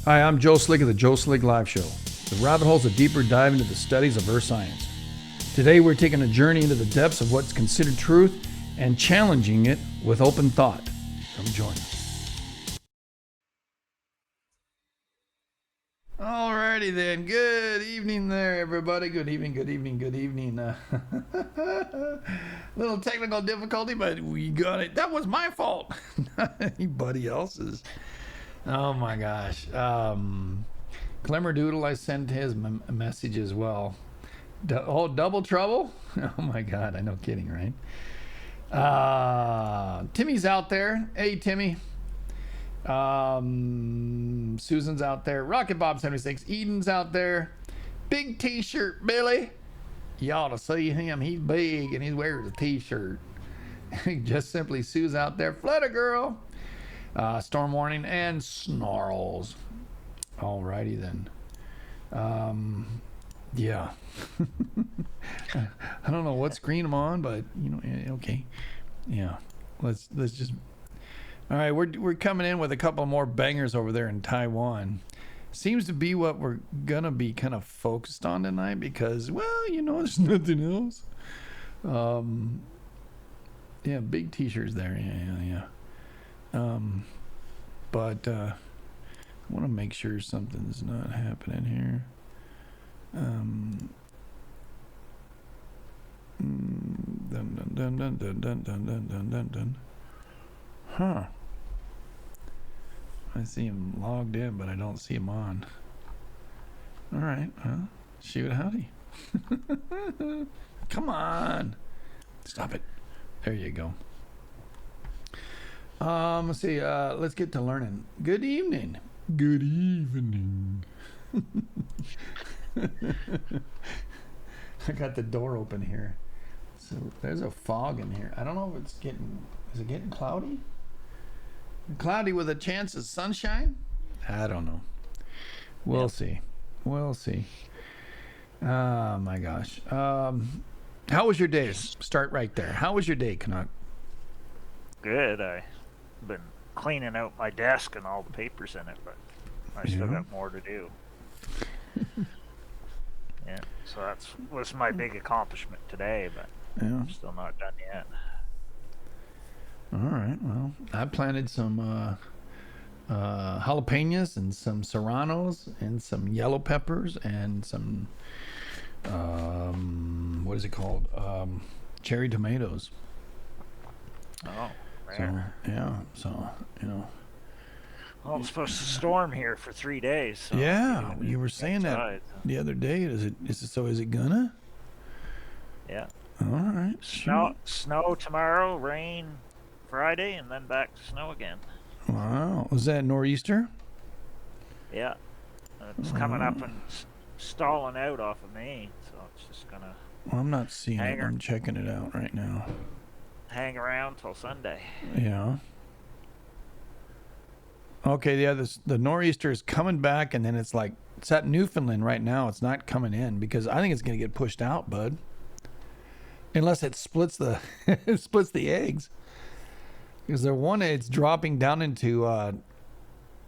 Hi, I'm Joe Slick of the Joe Slick Live Show. The rabbit hole's a deeper dive into the studies of earth science. Today we're taking a journey into the depths of what's considered truth and challenging it with open thought. Come join us. Alrighty then. Good evening there, everybody. Good evening, good evening, good evening. Little technical difficulty, but we got it. That was my fault. Not anybody else's. Oh my gosh. Clemmer Doodle, I sent his message as well. Double trouble? Oh my God, I know, kidding, right? Timmy's out there. Hey, Timmy. Susan's out there. Rocket Bob 76. Eden's out there. Big T-shirt Billy. You ought to see him. He's big and he wears a T-shirt. Just simply Sue's out there. Flutter Girl. Storm Warning and Snarls. Alrighty then. Yeah. I don't know what screen I'm on, but you know, okay. Yeah. Let's just. All right, we're coming in with a couple more bangers over there in Taiwan. Seems to be what we're gonna be kind of focused on tonight because, well, you know, there's nothing else. Yeah, big T-shirts there. Yeah. But I want to make sure something's not happening here. Dun. Huh. I see him logged in, but I don't see him on. All right. Well, shoot, howdy. Come on. Stop it. There you go. Let's see. Let's get to learning. Good evening. Good evening. I got the door open here. So there's a fog in here. I don't know if it's getting... Is it getting cloudy? Cloudy with a chance of sunshine? I don't know. We'll see. We'll see. Oh, my gosh. How was your day? Start right there. How was your day, Canuck? Good. I've been cleaning out my desk and all the papers in it, but I still got more to do. Yeah, so that was my big accomplishment today, but I'm still not done yet. All right. Well, I planted some jalapenos and some serranos and some yellow peppers and some what is it called? Cherry tomatoes. Oh, rare. So yeah. So you know. Well, it's supposed to storm here for 3 days. So yeah, you were saying that the other day. Is it gonna? Yeah. All right. Snow tomorrow, rain Friday, and then back to snow again. Wow. Was that nor'easter? Yeah. It's coming up and stalling out off of Maine, so it's just gonna. Well, I'm not seeing it. I'm checking it out right now. Hang around till Sunday. Yeah. Okay, yeah, the nor'easter is coming back, and then it's at Newfoundland right now. It's not coming in because I think it's going to get pushed out, bud. Unless it splits the eggs. Because the one it's dropping down into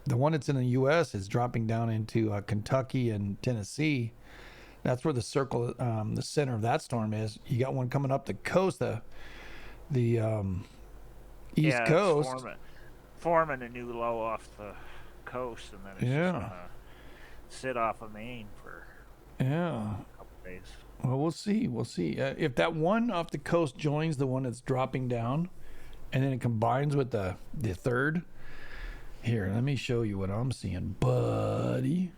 the one that's in the U.S. is dropping down into Kentucky and Tennessee. That's where the circle, the center of that storm is. You got one coming up the coast, the East Coast. Forming a new low off the coast, and then it's just gonna sit off of Maine for a couple days. Well, we'll see. If that one off the coast joins the one that's dropping down, and then it combines with the third. Here, let me show you what I'm seeing, buddy.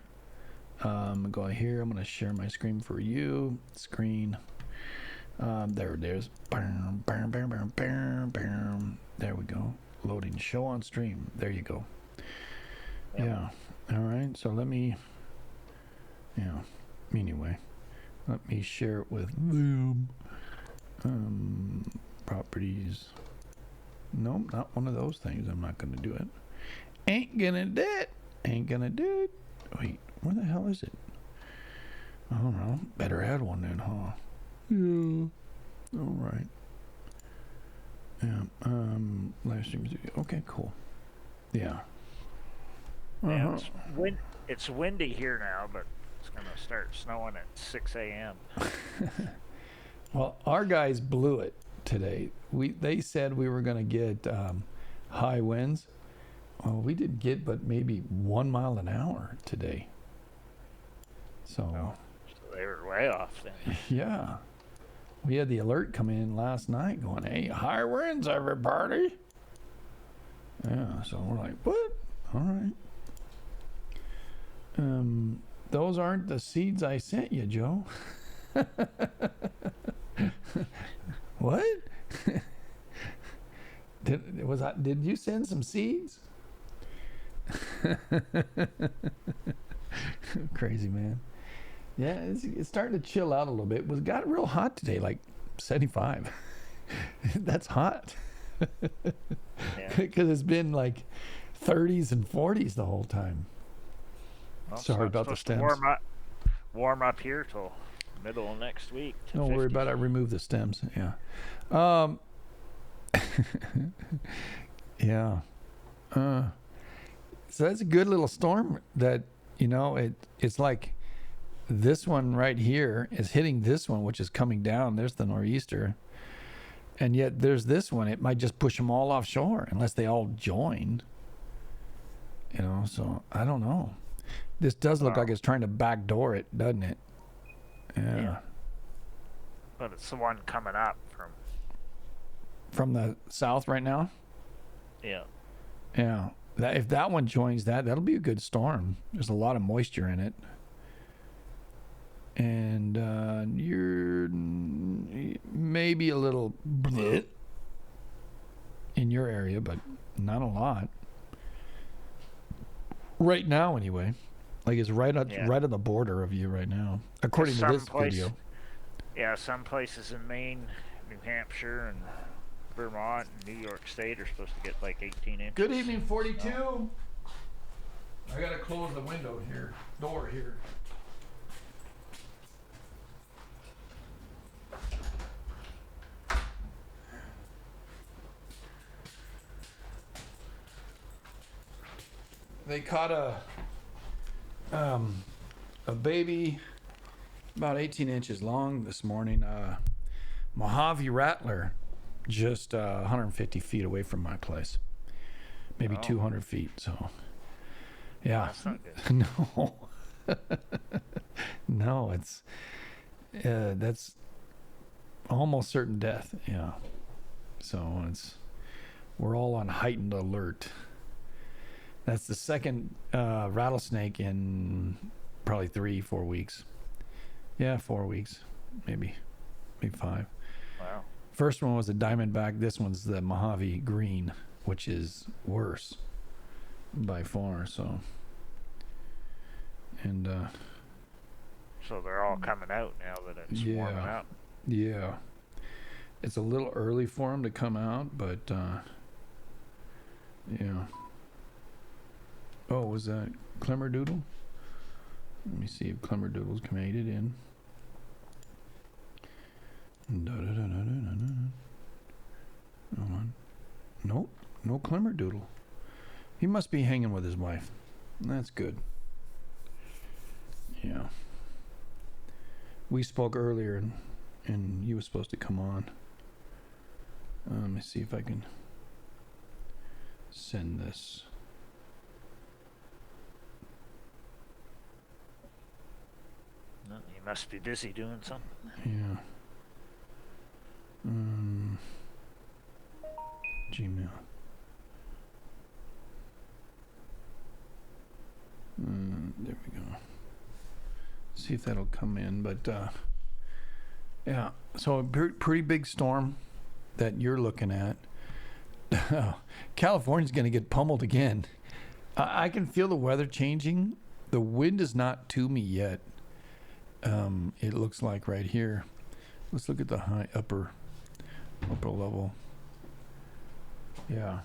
I'm gonna go here. I'm gonna share my screen for you. Screen. There it is. There we go. Loading show on stream. There you go. Yeah. All right. So let me. Yeah. Anyway, let me share it with them. Properties. Nope, not one of those things. I'm not gonna do it. Ain't gonna do it. Wait, where the hell is it? I don't know. Better add one then, huh? Yeah. All right. Yeah. Live stream. Okay, cool. Yeah. Yeah, it's windy here now, but it's going to start snowing at 6 a.m. Well, our guys blew it today. They said we were going to get high winds. Well, we didn't get but maybe 1 mile an hour today. So they were way off then. Yeah. We had the alert come in last night going, hey, high winds, everybody. Yeah, so we're like, what? All right. Those aren't the seeds I sent you, Joe. What? Did you send some seeds? Crazy, man. Yeah, it's starting to chill out a little bit. It got real hot today, like 75. That's hot. Because it's been like 30s and 40s the whole time. Well, sorry about the stems. Warm up here till middle of next week. Don't worry about it. I remove the stems. Yeah. Yeah. So that's a good little storm that, it's like this one right here is hitting this one, which is coming down. There's the nor'easter. And yet there's this one. It might just push them all offshore unless they all join. So I don't know. This does look like it's trying to backdoor it, doesn't it? Yeah. But it's the one coming up from the south right now? Yeah. Yeah. If that one joins that'll be a good storm. There's a lot of moisture in it. And you're maybe a little bleh in your area, but not a lot. Right now, anyway. Like it's right on the border of you right now, according to this video. Yeah, some places in Maine, New Hampshire, and Vermont and New York State are supposed to get like 18 inches. Good evening, 42. I gotta close the window here, door here. They caught a baby about 18 inches long this morning, Mojave rattler, just 150 feet away from my place, maybe 200 feet. So, yeah, that's not good. No, no, it's that's almost certain death. Yeah, so we're all on heightened alert. That's the second rattlesnake in probably 3-4 weeks. Yeah, 4 weeks, maybe 5. Wow. First one was a diamondback. This one's the Mojave green, which is worse by far. So, and so they're all coming out now that it's warming up. Yeah, it's a little early for them to come out, but yeah. Oh, was that Clemmerdoodle? Let me see if Clemmerdoodle's made it in. Hold on. Nope, no Clemmerdoodle. He must be hanging with his wife. That's good. Yeah. We spoke earlier, and he was supposed to come on. Let me see if I can send this. You must be busy doing something. Yeah. Gmail. There we go. See if that'll come in, but yeah. So a pretty big storm that you're looking at. California's going to get pummeled again. I can feel the weather changing. The wind is not to me yet. It looks like right here. Let's look at the upper level. Yeah.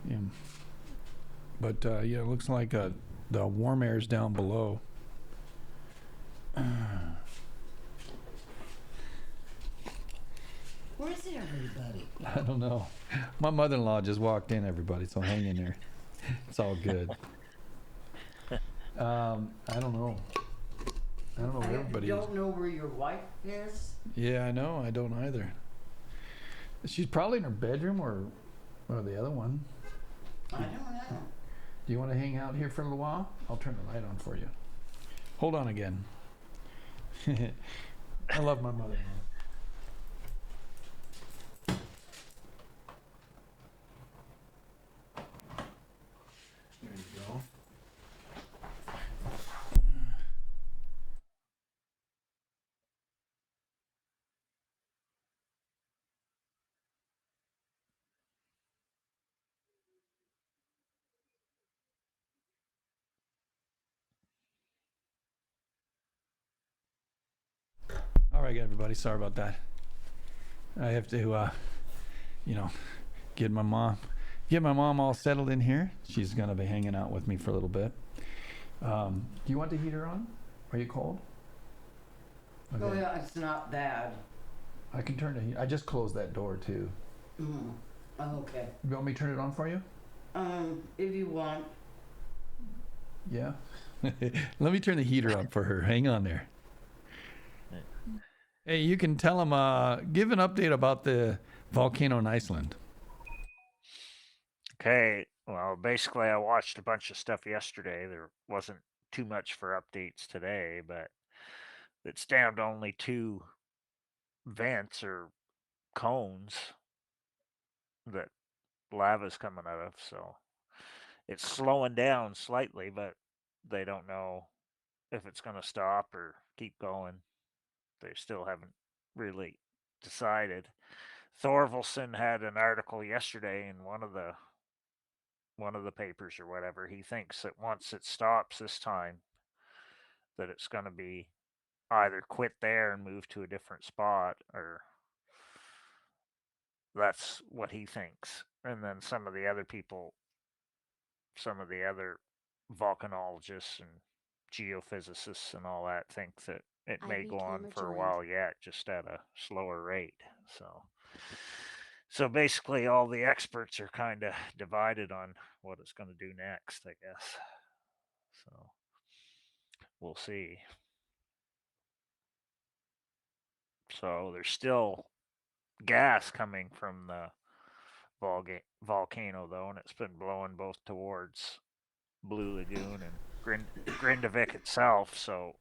Yeah. But yeah, it looks like the warm air is down below. Where is everybody? I don't know. My mother-in-law just walked in, everybody, so hang in there. It's all good. I don't know. I don't know where everybody I don't know where your wife is. Yeah, I know. I don't either. She's probably in her bedroom or the other one. I don't know. Do you want to hang out here for a little while? I'll turn the light on for you. Hold on again. I love my mother-in-law. There you go. All right, everybody. Sorry about that. I have to, get my mom all settled in here. She's gonna be hanging out with me for a little bit. Do you want the heater on? Are you cold? Okay. Oh yeah, it's not bad. I can turn the heat. I just closed that door too. Oh, okay. You want me to turn it on for you? If you want. Yeah. Let me turn the heater on for her. Hang on there. Hey, you can tell them, give an update about the volcano in Iceland. Okay, well, basically, I watched a bunch of stuff yesterday. There wasn't too much for updates today, but it's down to only 2 vents or cones that lava's coming out of, so it's slowing down slightly, but they don't know if it's going to stop or keep going. They still haven't really decided. Thorvaldsen had an article yesterday in one of the papers or whatever. He thinks that once it stops this time, that it's going to be either quit there and move to a different spot, or that's what he thinks. And then some of the other people, some of the other volcanologists and geophysicists and all that think that it may go on for a while yet, just at a slower rate. So basically, all the experts are kind of divided on what it's going to do next, I guess. So we'll see. So there's still gas coming from the volcano, though, and it's been blowing both towards Blue Lagoon and Grindavik itself. So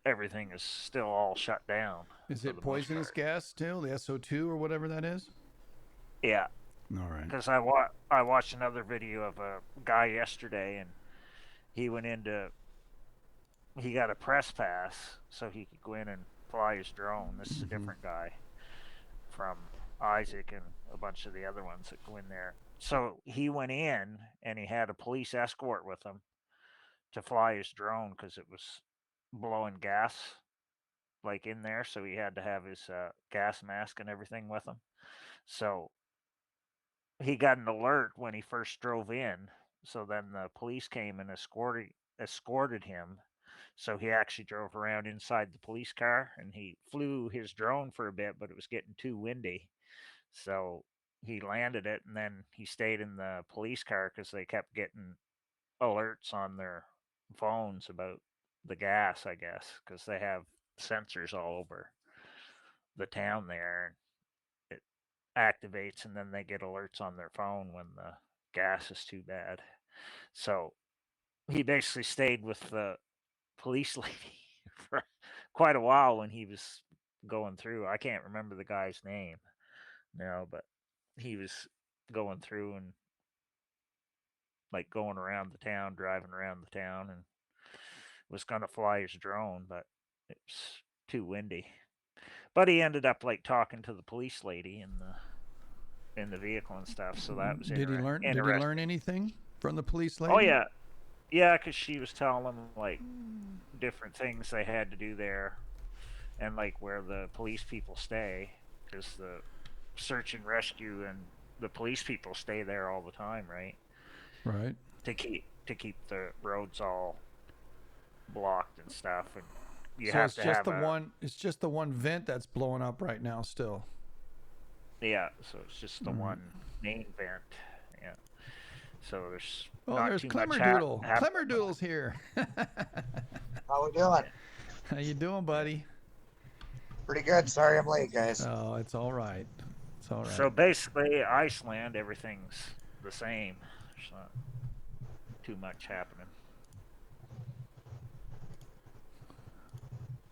everything is still all shut down. Is it poisonous gas still, the SO2 or whatever that is? Yeah. All right. Because I watched another video of a guy yesterday, and he went into he got a press pass so he could go in and fly his drone. This is a different guy from Isaac and a bunch of the other ones that go in there. So he went in and he had a police escort with him to fly his drone because it was blowing gas like in there. So he had to have his gas mask and everything with him. So he got an alert when he first drove in. So then the police came and escorted him. So he actually drove around inside the police car and he flew his drone for a bit, but it was getting too windy. So he landed it and then he stayed in the police car because they kept getting alerts on their phones about the gas, I guess, because they have sensors all over the town there. It activates and then they get alerts on their phone when the gas is too bad. So he basically stayed with the police lady for quite a while when he was going through. I can't remember the guy's name now, but he was going through and like going around the town, driving around the town, and was going to fly his drone, but it's too windy. But he ended up like talking to the police lady in the vehicle and stuff, so that was Did he learn? Did he learn anything from the police lady? Oh yeah, yeah, because she was telling him like different things they had to do there, and like where the police people stay, because the search and rescue and the police people stay there all the time, right? Right. To keep the roads all blocked and stuff, and you so have it's to just have the one. It's just the one vent that's blowing up right now. Still. Yeah, so it's just the one main vent. Yeah. So there's Oh, not there's too much Clemmerdoodle. happening. Clemmerdoodle's here. How we doing? How you doing, buddy? Pretty good. Sorry I'm late, guys. Oh, it's all right. It's all right. So basically, Iceland, everything's the same. There's not too much happening.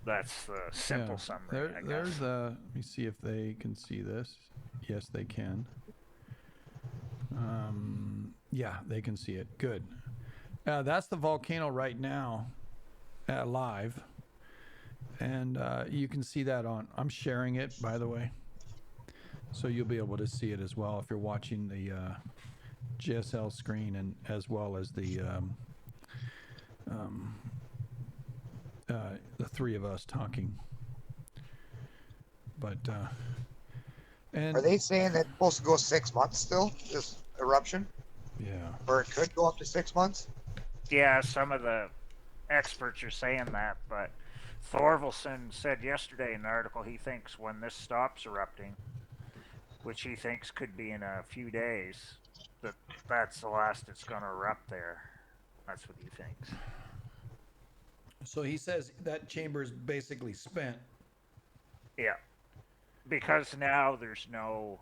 That's the simple summary, I guess. There's let me see if they can see this. Yes, they can. Yeah, they can see it. Good. That's the volcano right now, live, and you can see that on. I'm sharing it, by the way, so you'll be able to see it as well if you're watching the JSL screen, and as well as the three of us talking. But and Are they saying that it's supposed to go 6 months still, this eruption? yeah. Or it could go up to 6 months? Yeah, some of the experts are saying that, but Thorvaldsen said yesterday in an article he thinks when this stops erupting, which he thinks could be in a few days, that's the last it's going to erupt there. That's what he thinks. So he says that chamber's basically spent. Yeah. Because now there's no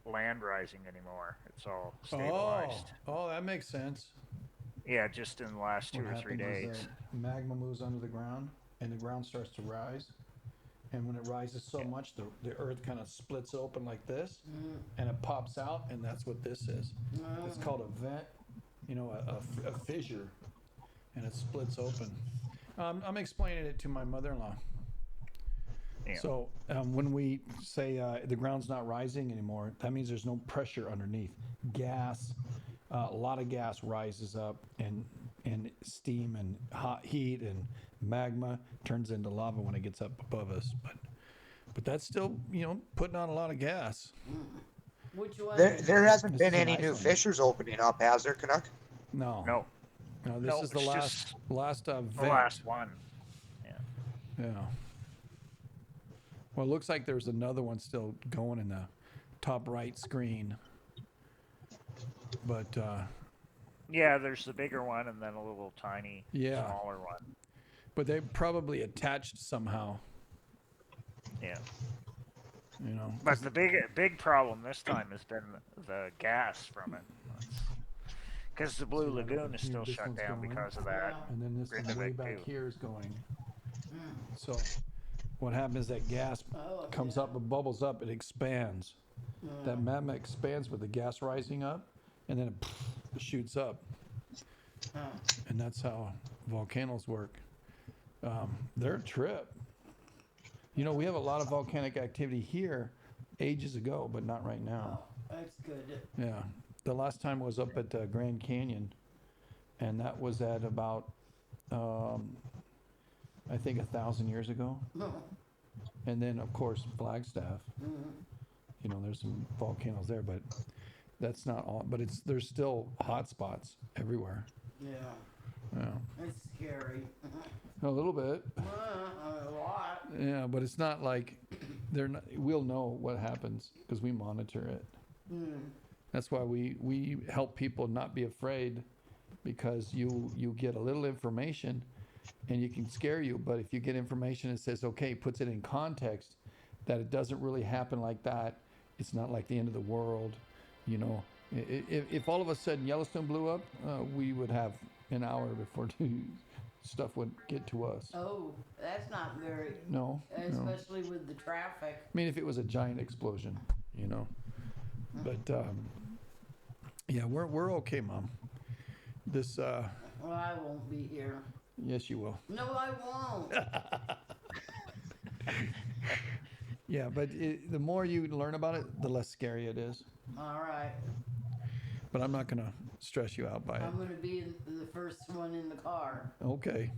land rising anymore. It's all stabilized. Oh, that makes sense. Yeah, just in the last 2 or 3 days. Is magma moves under the ground, and the ground starts to rise. And when it rises so much, the earth kind of splits open like this, and it pops out, and that's what this is. It's called a vent, a fissure, and it splits open. I'm explaining it to my mother-in-law. Yeah. So when we say the ground's not rising anymore, that means there's no pressure underneath. Gas, a lot of gas rises up, and steam and hot heat and magma turns into lava when it gets up above us. But that's still, putting on a lot of gas. Which one? There hasn't This been is in any new Iceland. fissures opening up, has there, Canuck? No. No, This is the it's last just vent. the last one. Yeah. Well, it looks like there's another one still going in the top right screen. But Yeah, there's the bigger one and then a little tiny, smaller one. but they probably attached somehow. Yeah. But But the big problem this time has been the gas from it. Because the Blue Lagoon is still shut down because of that. And then this one way back here is going. So what happens is that gas comes up and bubbles up, it expands. That magma expands with the gas rising up, and then it shoots up. And that's how volcanoes work. They're a trip. We have a lot of volcanic activity here ages ago, but not right now. Oh, that's good. Yeah. The last time was up at Grand Canyon, and that was at about, I think 1,000 years ago. And then, of course, Flagstaff. There's some volcanoes there, but that's not all. But there's still hot spots everywhere. Yeah, Yeah. it's scary. A little bit. A lot. Yeah, but it's not like we'll know what happens because we monitor it. That's why we help people not be afraid, because you get a little information and you can scare you, but if you get information that says, okay, puts it in context, that it doesn't really happen like that, it's not like the end of the world. If all of a sudden Yellowstone blew up, we would have an hour before stuff would get to us. Oh, that's not very. No. Especially with the traffic. I mean, if it was a giant explosion, But yeah, we're okay, Mom. This. Well, I won't be here. Yes, you will. No, I won't. Yeah, but the more you learn about it, the less scary it is. All right. But I'm not gonna stress you out by it. I'm going to be the first one in the car. Okay.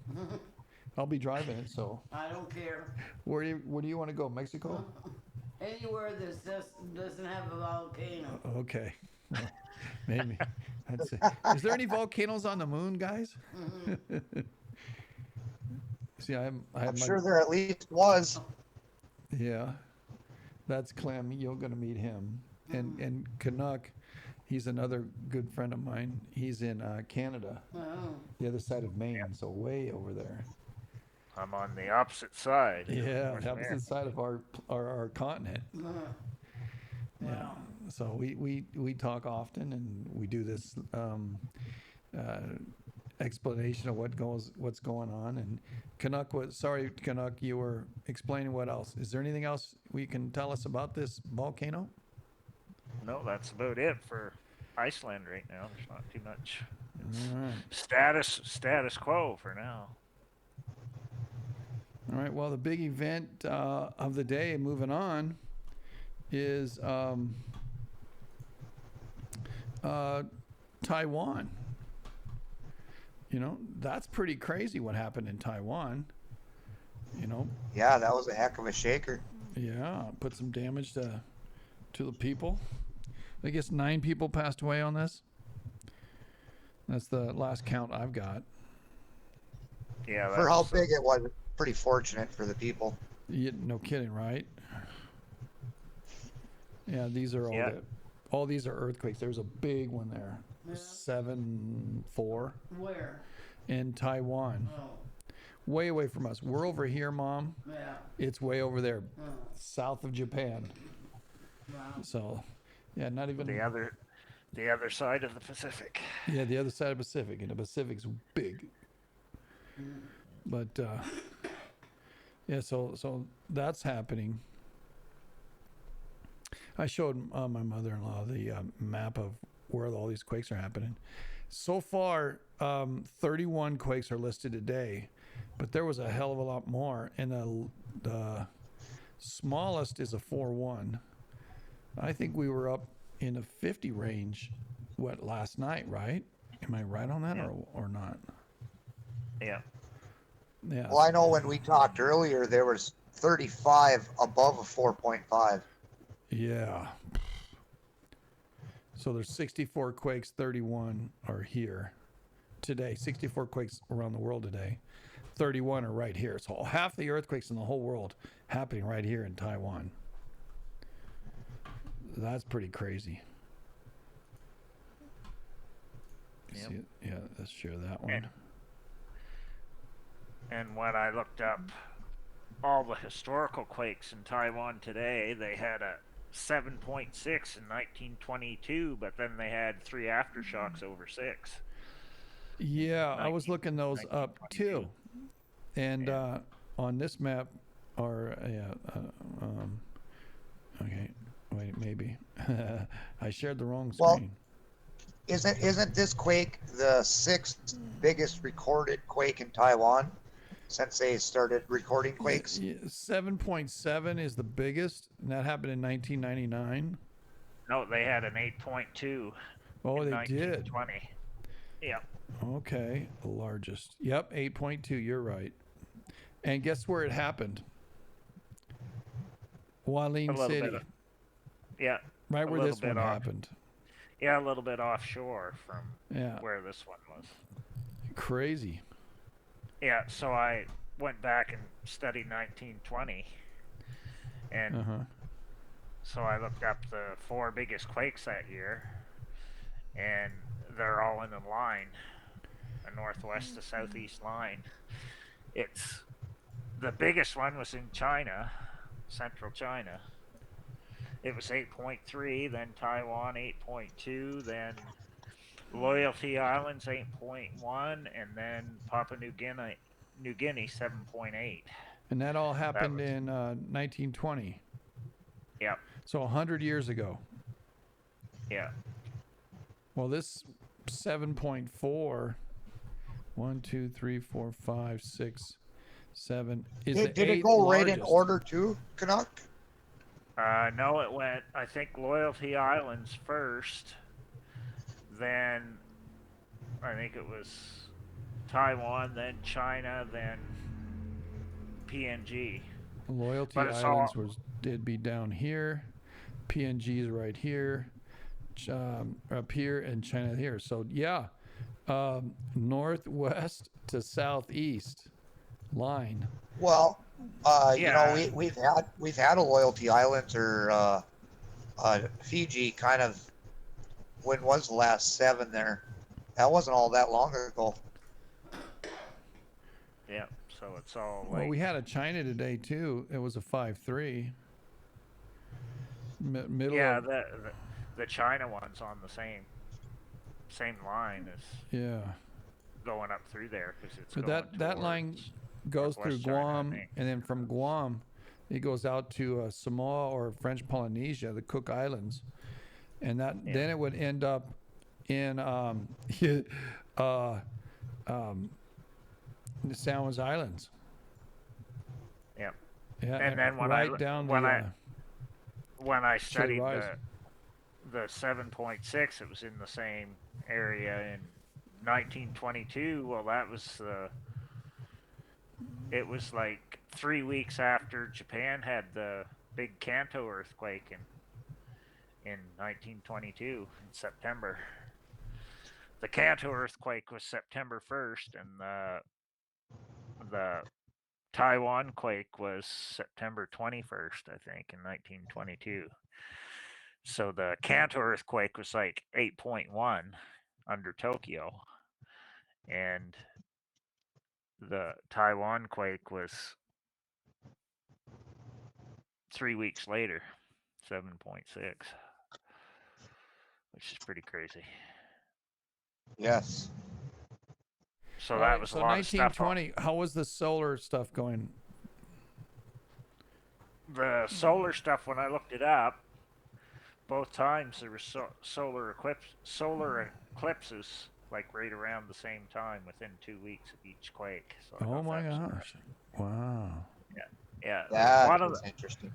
I'll be driving it, so. I don't care. Where do you want to go? Mexico? Anywhere that doesn't have a volcano. Okay. Well, maybe. That's it. Is there any volcanoes on the moon, guys? See, I'm sure there at least was. Yeah. That's Clem. You're going to meet him. And Canuck, he's another good friend of mine. He's in Canada, Oh. the other side of Maine, so way over there. I'm on the opposite side. Yeah, North the opposite America. side of our continent. Yeah. So we talk often, and we do this explanation of what's going on. And Canuck Canuck, you were explaining what else. Is there anything else we can tell us about this volcano? No, that's about it for Iceland right now. There's not too much. It's All right. status quo for now. All right. Well, the big event of the day, moving on, is Taiwan. You know, that's pretty crazy what happened in Taiwan. You know, Yeah, that was a heck of a shaker. yeah, put some damage to the people. I guess 9 people passed away on this. That's the last count I've got. Yeah, For how big it was, pretty fortunate for the people. No kidding, right? Yeah, these are all these are earthquakes. There's a big one there, Yeah. 7.4 Where? in Taiwan, Oh. way away from us. We're over here, Mom. Yeah. It's way over there, Oh. south of Japan. Wow. So, yeah, not even the other side of the Pacific. Yeah, the other side of the Pacific, and the Pacific's big. But yeah, so that's happening. I showed my mother-in-law the map of where all these quakes are happening. So far, 31 quakes are listed today, but there was a hell of a lot more. And the smallest is a 4.1. I think we were up in the 50 range, last night, right? Am I right on that or not? Yeah. Yeah. Well, I know when we talked earlier, there was 35 above a 4.5. Yeah. So there's 64 quakes, 31 are here today. 64 quakes around the world today. 31 are right here. So half the earthquakes in the whole world happening right here in Taiwan. That's pretty crazy. Yep. See, yeah, let's share that one. And when I looked up all the historical quakes in Taiwan today, they had a 7.6 in 1922, but then they had 3 aftershocks over 6. Yeah, I was looking those up too. And on this map are okay, wait, maybe I shared the wrong screen. Isn't this quake the 6th biggest recorded quake in Taiwan since they started recording quakes? 7.7 is the biggest, and that happened in 1999. No, they had an 8.2. Oh, in they did. 1920. Yeah. Okay, the largest. Yep, 8.2. You're right. And guess where it happened? Hualien City. Yeah. Right where this one happened. Yeah, a little bit offshore from Yeah. where this one was. Crazy. Yeah, so I went back and studied 1920. And so I looked up the 4 biggest quakes that year, and they're all in a line, a northwest to southeast line. It's the biggest one was in China, central China. It was 8.3, then Taiwan 8.2, then Loyalty Islands 8.1, and then Papua New Guinea 7.8. And that all happened in 1920. Yeah. So 100 years ago. Yeah. Well, this 7.4, 1, 2, 3, 4, 5, 6, 7 is the 8th Did it go right in largest. order too, Canuck? No, it went, I think, Loyalty Islands first, then I think it was Taiwan, then China, then PNG. Loyalty Islands did be down here. PNG is right here, up here, and China here. So yeah, northwest to southeast line. Well, You know, Yeah, we've had a loyalty island or Fiji kind of. When was the last 7 there? That wasn't all that long ago. yeah. So it's all Well, we like, had a China today too. It was a 5-3. Middle yeah, of the China one's on the same line as yeah. going up through there because it's But going that line towards goes through northwest China, I Guam, think. and then from Guam, it goes out to Samoa or French Polynesia, the Cook Islands, and that Yeah. then it would end up in uh, the Sandwich Islands. Yeah. Yeah, And then right down the when I Chili studied Rise. the 7.6, it was in the same area in 1922. Well, it was like 3 weeks after Japan had the big Kanto earthquake in 1922 in September. The Kanto earthquake was September 1st, and the Taiwan quake was September 21st, I think, in 1922. So the Kanto earthquake was like 8.1 under Tokyo, and the Taiwan quake was 3 weeks later, 7.6, which is pretty crazy. Yes. So All that right, was a so lot of stuff. 1920. How was the solar stuff going? The solar stuff, when I looked it up, both times there was solar eclipses like right around the same time within 2 weeks of each quake. So I Oh thought my that was gosh! interesting. Wow. Yeah, yeah. That is interesting.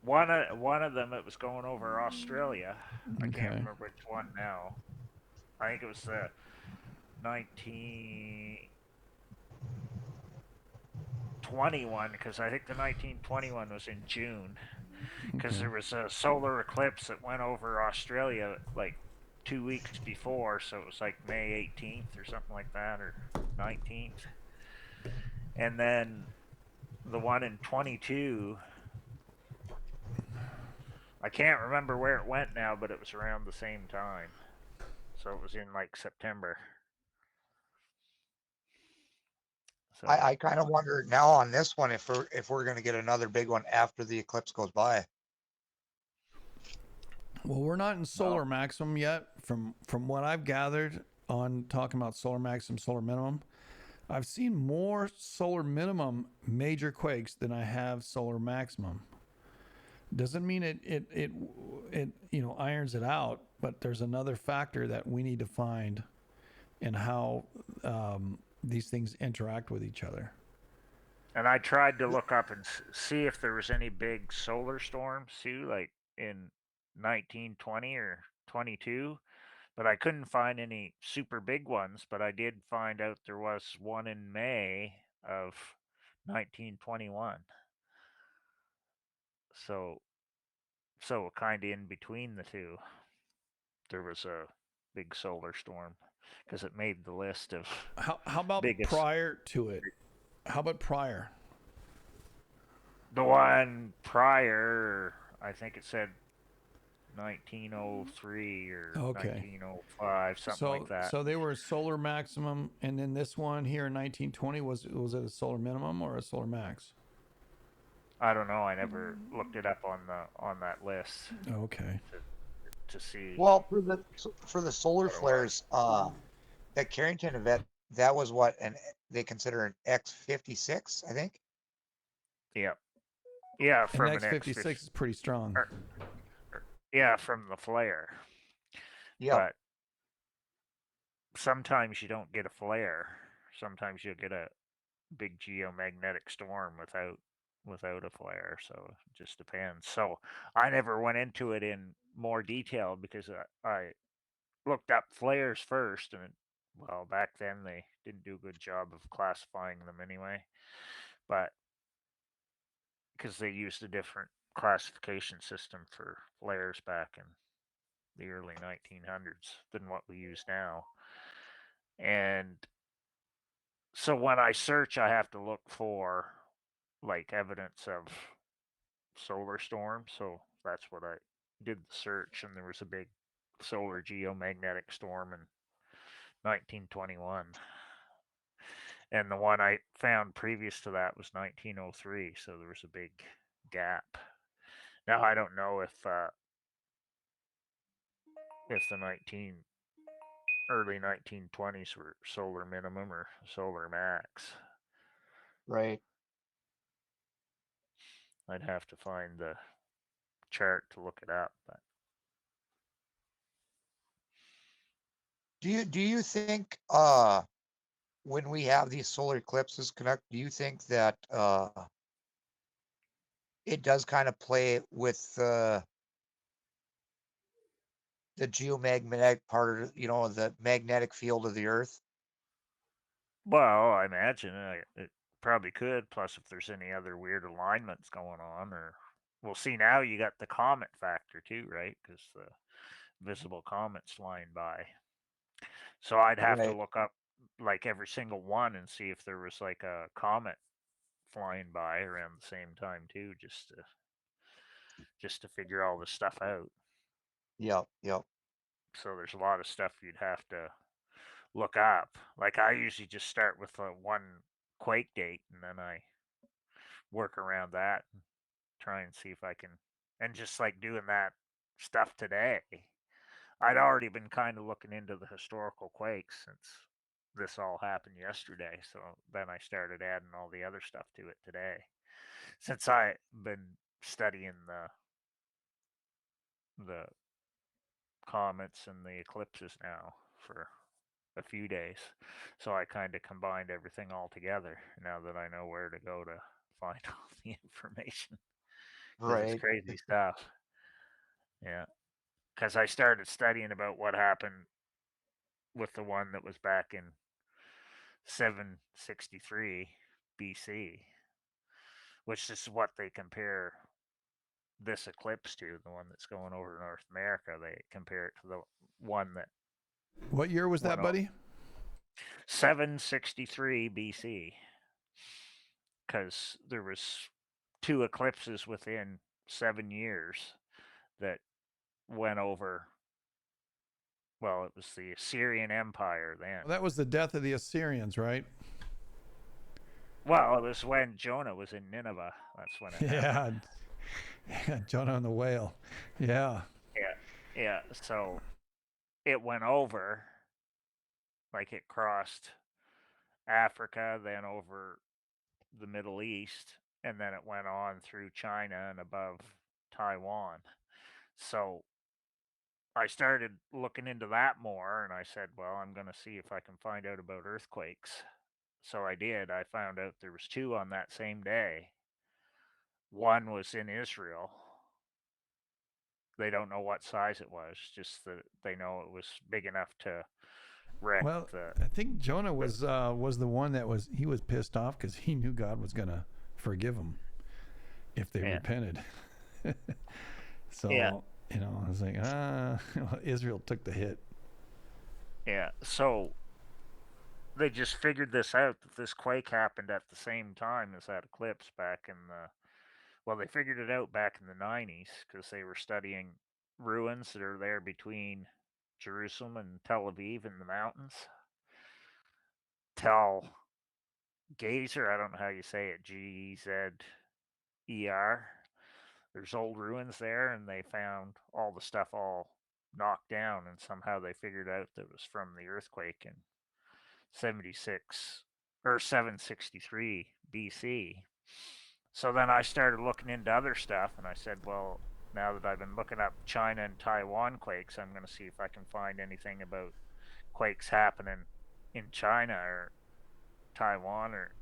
One of them, it was going over Australia. I can't Okay. remember which one now. I think it was the 1921, because I think the 1921 was in June, because Okay. there was a solar eclipse that went over Australia like 2 weeks before, so it was like May 18th or something like that, or 19th. And then the one in 22, I can't remember where it went now, but it was around the same time. So it was in like September. So I kind of wonder now on this one if we're going to get another big one after the eclipse goes by. Well, we're not in solar well, maximum yet. From what I've gathered on talking about solar maximum, solar minimum, I've seen more solar minimum major quakes than I have solar maximum. Doesn't mean it irons it out, but there's another factor that we need to find in how these things interact with each other. and I tried to look up and see if there was any big solar storms too, like in 1920 or 22, but I couldn't find any super big ones. But I did find out there was one in May of 1921. So, so kind of in between the two, there was a big solar storm because it made the list of How about biggest. prior to it? How about prior? The one prior, I think it said 1903 or Okay. 1905, something like So that. so they were solar maximum, and then this one here in 1920 was it a solar minimum or a solar max? I don't know. I never looked it up on that list Okay. to to see Well, for the solar what it was. flares, that Carrington event, that was what they consider an X56, I think. Yeah, yeah, And from an X56 X50. is pretty strong. Or, yeah, from the flare. Yep. But sometimes you don't get a flare. Sometimes you'll get a big geomagnetic storm without a flare. So it just depends. So I never went into it in more detail because I looked up flares first, and well, back then they didn't do a good job of classifying them anyway. But because they used a different classification system for flares back in the early 1900s than what we use now. And so when I search, I have to look for like evidence of solar storms. So that's what I did the search, and there was a big solar geomagnetic storm in 1921. And the one I found previous to that was 1903, so there was a big gap. Now I don't know if the early 1920s were solar minimum or solar max. Right. I'd have to find the chart to look it up, but Do you think when we have these solar eclipses connect, do you think that it does kind of play with the geomagnetic part of, the magnetic field of the Earth? well, I imagine it probably could. Plus, if there's any other weird alignments going on, or we'll see now, you got the comet factor too, right? Because the visible comets flying by. So I'd have to Right. look up like every single one and see if there was like a comet flying by around the same time too, just to figure all this stuff out. Yep. Yep. So there's a lot of stuff you'd have to look up. Like I usually just start with one quake date and then I work around that and try and see if I can, and just like doing that stuff today. I'd already been kind of looking into the historical quakes since this all happened yesterday. So then I started adding all the other stuff to it today. Since I've been studying the comets and the eclipses now for a few days. So I kind of combined everything all together now that I know where to go to find all the information because it's Right. crazy stuff. Yeah. Because I started studying about what happened with the one that was back in 763 BC, which is what they compare this eclipse to, the one that's going over North America. They compare it to the one that What year was that, went over buddy? 763 BC, because there was two eclipses within 7 years that went over. Well, it was the Assyrian Empire then. Well, that was the death of the Assyrians, right? Well, it was when Jonah was in Nineveh. That's when it happened. Yeah, Jonah and the whale. Yeah. Yeah, yeah. So it went over, like it crossed Africa, then over the Middle East, and then it went on through China and above Taiwan. So I started looking into that more, and I said, well, I'm going to see if I can find out about earthquakes. So I did. I found out there was two on that same day. One was in Israel. They don't know what size it was, just that they know it was big enough to wreck Well, the. I think Jonah was the one that was pissed off because he knew God was gonna forgive him if they Yeah. repented. So Yeah. I was like, Israel took the hit. Yeah. So they just figured this out, that this quake happened at the same time as that eclipse back in the. Well, they figured it out back in the 90s because they were studying ruins that are there between Jerusalem and Tel Aviv in the mountains. Tel Gazer, I don't know how you say it, Gzer. There's old ruins there, and they found all the stuff all knocked down, and somehow they figured out that it was from the earthquake in 76 or 763 BC. So then I started looking into other stuff, and I said, well, now that I've been looking up China and Taiwan quakes, I'm going to see if I can find anything about quakes happening in China or Taiwan, or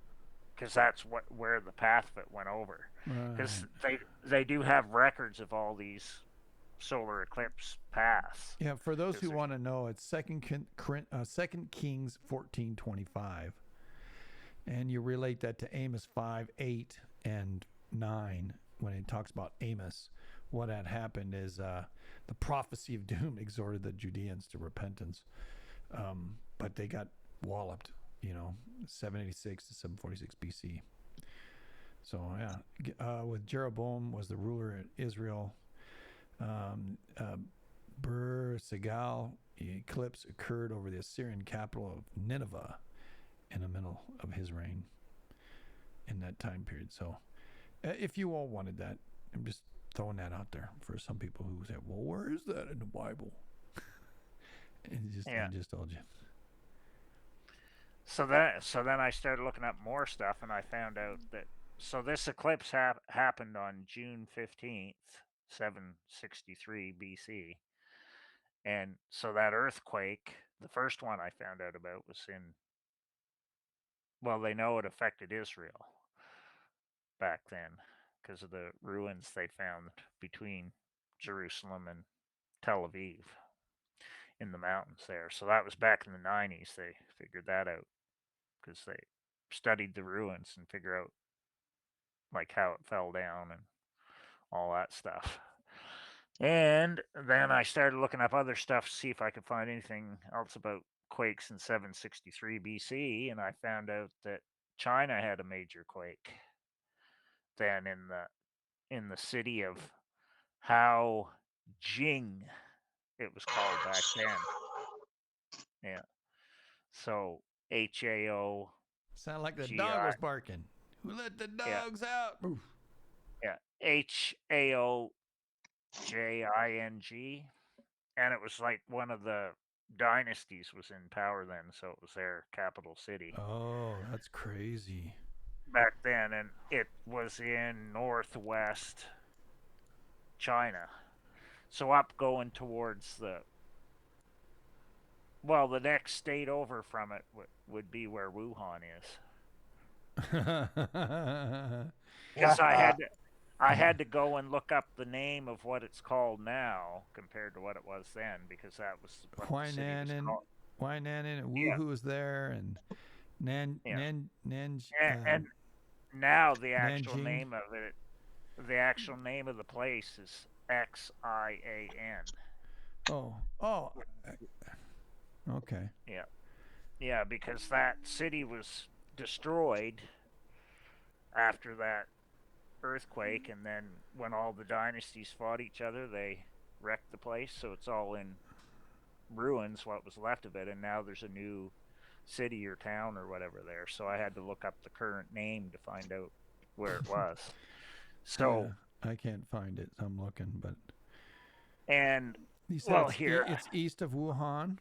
because that's where the path of it went over. Because they do have records of all these solar eclipse paths. Yeah, for those 'Cause who there's- want to know, it's Second Kings 14:25, and you relate that to Amos 5:8 and 9 when it talks about Amos. What had happened is the prophecy of doom exhorted the Judeans to repentance, but they got walloped. 786 to 746 BC. So yeah, with Jeroboam was the ruler of Israel. Segal eclipse occurred over the Assyrian capital of Nineveh in the middle of his reign in that time period. So if you all wanted that, I'm just throwing that out there for some people who say, well, where is that in the Bible? I just told you. So then I started looking up more stuff, and I found out that this eclipse happened on June 15th, 763 BC. And so that earthquake, the first one I found out about was well, they know it affected Israel back then because of the ruins they found between Jerusalem and Tel Aviv in the mountains there. So that was back in the 90s. They figured that out because they studied the ruins and figure out like how it fell down and all that stuff. And then I started looking up other stuff to see if I could find anything else about quakes in 763 BC, and I found out that China had a major quake then in the city of Hao Jing, it was called back then. Yeah. So HAO. Sound like the dog GI. was barking. Who let the Yeah. dogs out? Oof. Yeah. HAOJING. And it was like one of the dynasties was in power then, so it was their capital city Oh, that's crazy. back then, and it was in northwest China. So up going towards the next state over from it would be where Wuhan is. Because I had to go and look up the name of what it's called now compared to what it was then, because that was what the city was called. Huainan and Wuhu was there, and and now the actual Nanjing. name of it, the actual name of the place is XIAN. Oh, okay. Yeah, because that city was destroyed after that earthquake, and then when all the dynasties fought each other, they wrecked the place, so it's all in ruins, what was left of it, and now there's a new city or town or whatever there. So I had to look up the current name to find out where it was. So I can't find it. So I'm looking, but and you said it's east of Wuhan.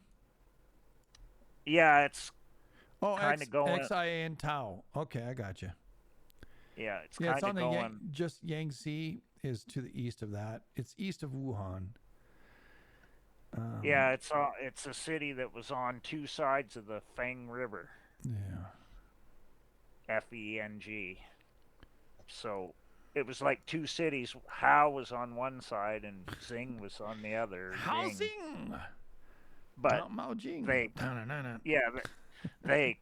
Yeah, it's kind of going XIAN Tao. Okay, I got you. Yeah, it's kind of going. Just Yangtze is to the east of that. It's east of Wuhan. Yeah, it's a city that was on two sides of the Feng River. Yeah. FENG. So it was like two cities. Hao was on one side and Xing was on the other. Xing. But Mao Jing. they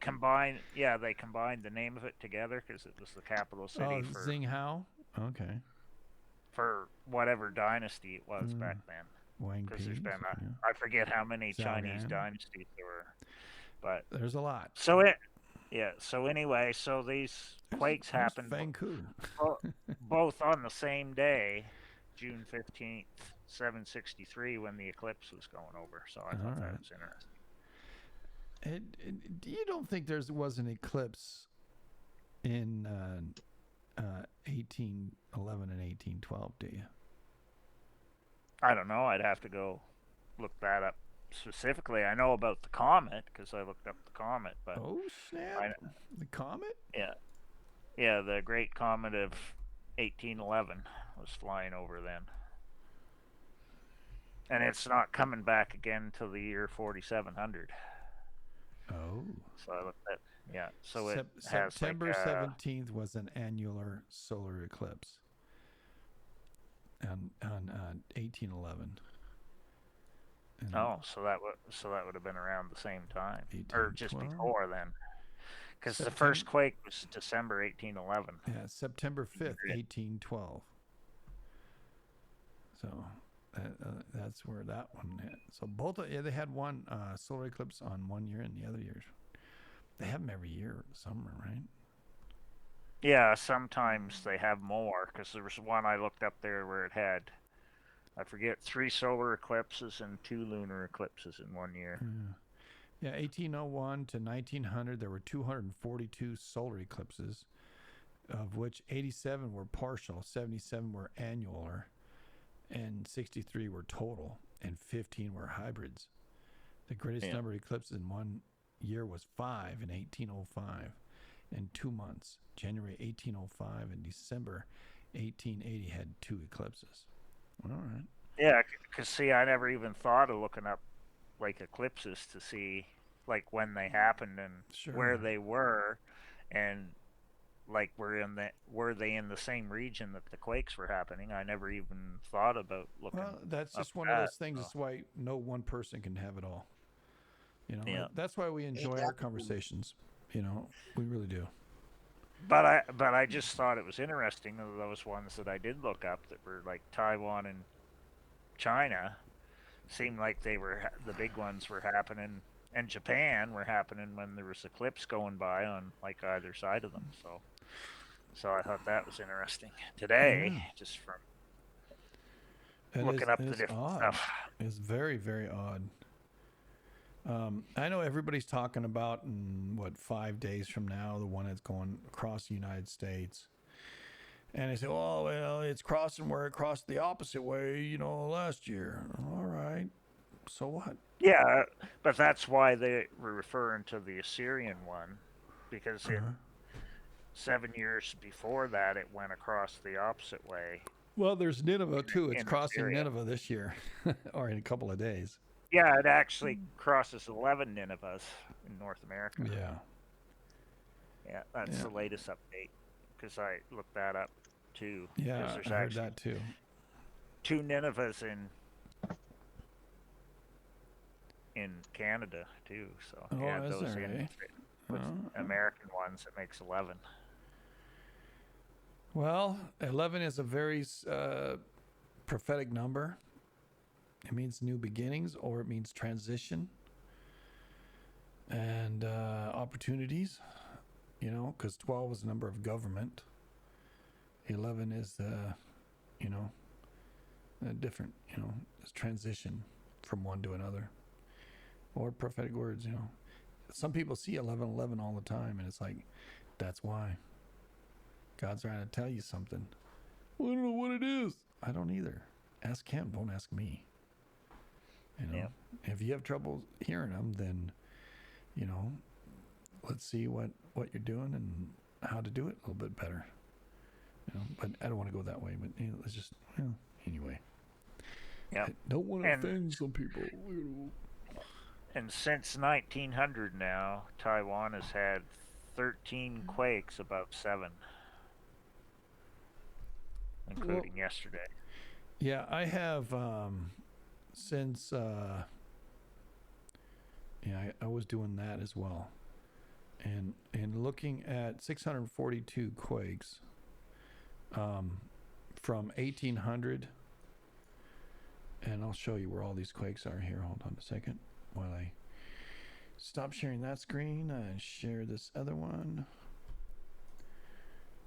combined the name of it together because it was the capital city for Xing Hao. Okay. For whatever dynasty it was back then. Because there's been I forget how many Chinese dynasties there were, but there's a lot. So anyway, so these quakes happened both on the same day, June 15th, 763, when the eclipse was going over. So I thought that was interesting. You don't think there was an eclipse in 1811 and 1812, do you? I don't know. I'd have to go look that up specifically. I know about the comet because I looked up the comet. But oh snap! The comet? Yeah, the Great Comet of 1811 was flying over then, and it's not coming back again till the year 4700. Oh. So I looked at So it has September 17th was an annular solar eclipse. On 1811. So that would have been around the same time, or just before then, because the first quake was December 1811. Yeah, September 5th, 1812. So that's where that one hit. So both they had one solar eclipse on one year and the other year. They have them every year, summer, right? Yeah, sometimes they have more because there was one I looked up there where it had, I forget, 3 solar eclipses and 2 lunar eclipses in one year. Yeah, 1801 to 1900, there were 242 solar eclipses, of which 87 were partial, 77 were annular, and 63 were total, and 15 were hybrids. The greatest Yeah. number of eclipses in one year was 5 in 1805, in 2 months. January 1805 and December 1880 had 2 eclipses. All right. Yeah, because see, I never even thought of looking up like eclipses to see like when they happened and where Sure. they were, and like were they in the same region that the quakes were happening? I never even thought about looking Well, that's up just one of that. those things. So, That's why no one person can have it all. yeah. That's why we enjoy our Exactly. conversations. We really do. But I just thought it was interesting of those ones that I did look up that were like Taiwan and China seemed like they were the big ones were happening, and Japan were happening when there was eclipse going by on like either side of them. So I thought that was interesting today, Yeah. just from It looking is. up It the is different odd. stuff. It's very, very odd. I know everybody's talking about in 5 days from now, the one that's going across the United States. And they say, oh, well, it's crossing where it crossed the opposite way, last year. All right. So what? Yeah, but that's why they were referring to the Assyrian one, because Uh-huh. in 7 years before that, it went across the opposite way Well, there's Nineveh, too. It's in crossing Assyria. Nineveh this year or in a couple of days. Yeah, it actually crosses 11 Ninevehs in North America. Yeah. Yeah, that's Yeah. the latest update because I looked that up too. Because Yeah. there's I heard actually that, too. 2 Ninevehs in Canada too. So Oh, add is those there, in eh? with Oh. American ones, it makes 11. Well, 11 is a very prophetic number. It means new beginnings, or it means transition and opportunities, because 12 is the number of government. 11 is different, it's transition from one to another. Or prophetic words, Some people see 11:11 all the time, and it's like, that's why. God's trying to tell you something. Well, I don't know what it is. I don't either. Ask him, don't ask me. Yeah. If you have trouble hearing them, then, let's see what you're doing and how to do it a little bit better. But I don't want to go that way. But let's just, anyway. Yeah. I don't want to And offend some people. and since 1900 now, Taiwan has had 13 quakes above 7, including yesterday. Yeah, I have since I was doing that as well, and looking at 642 quakes from 1800, and I'll show you where all these quakes are here. Hold on a second while I stop sharing that screen and share this other one.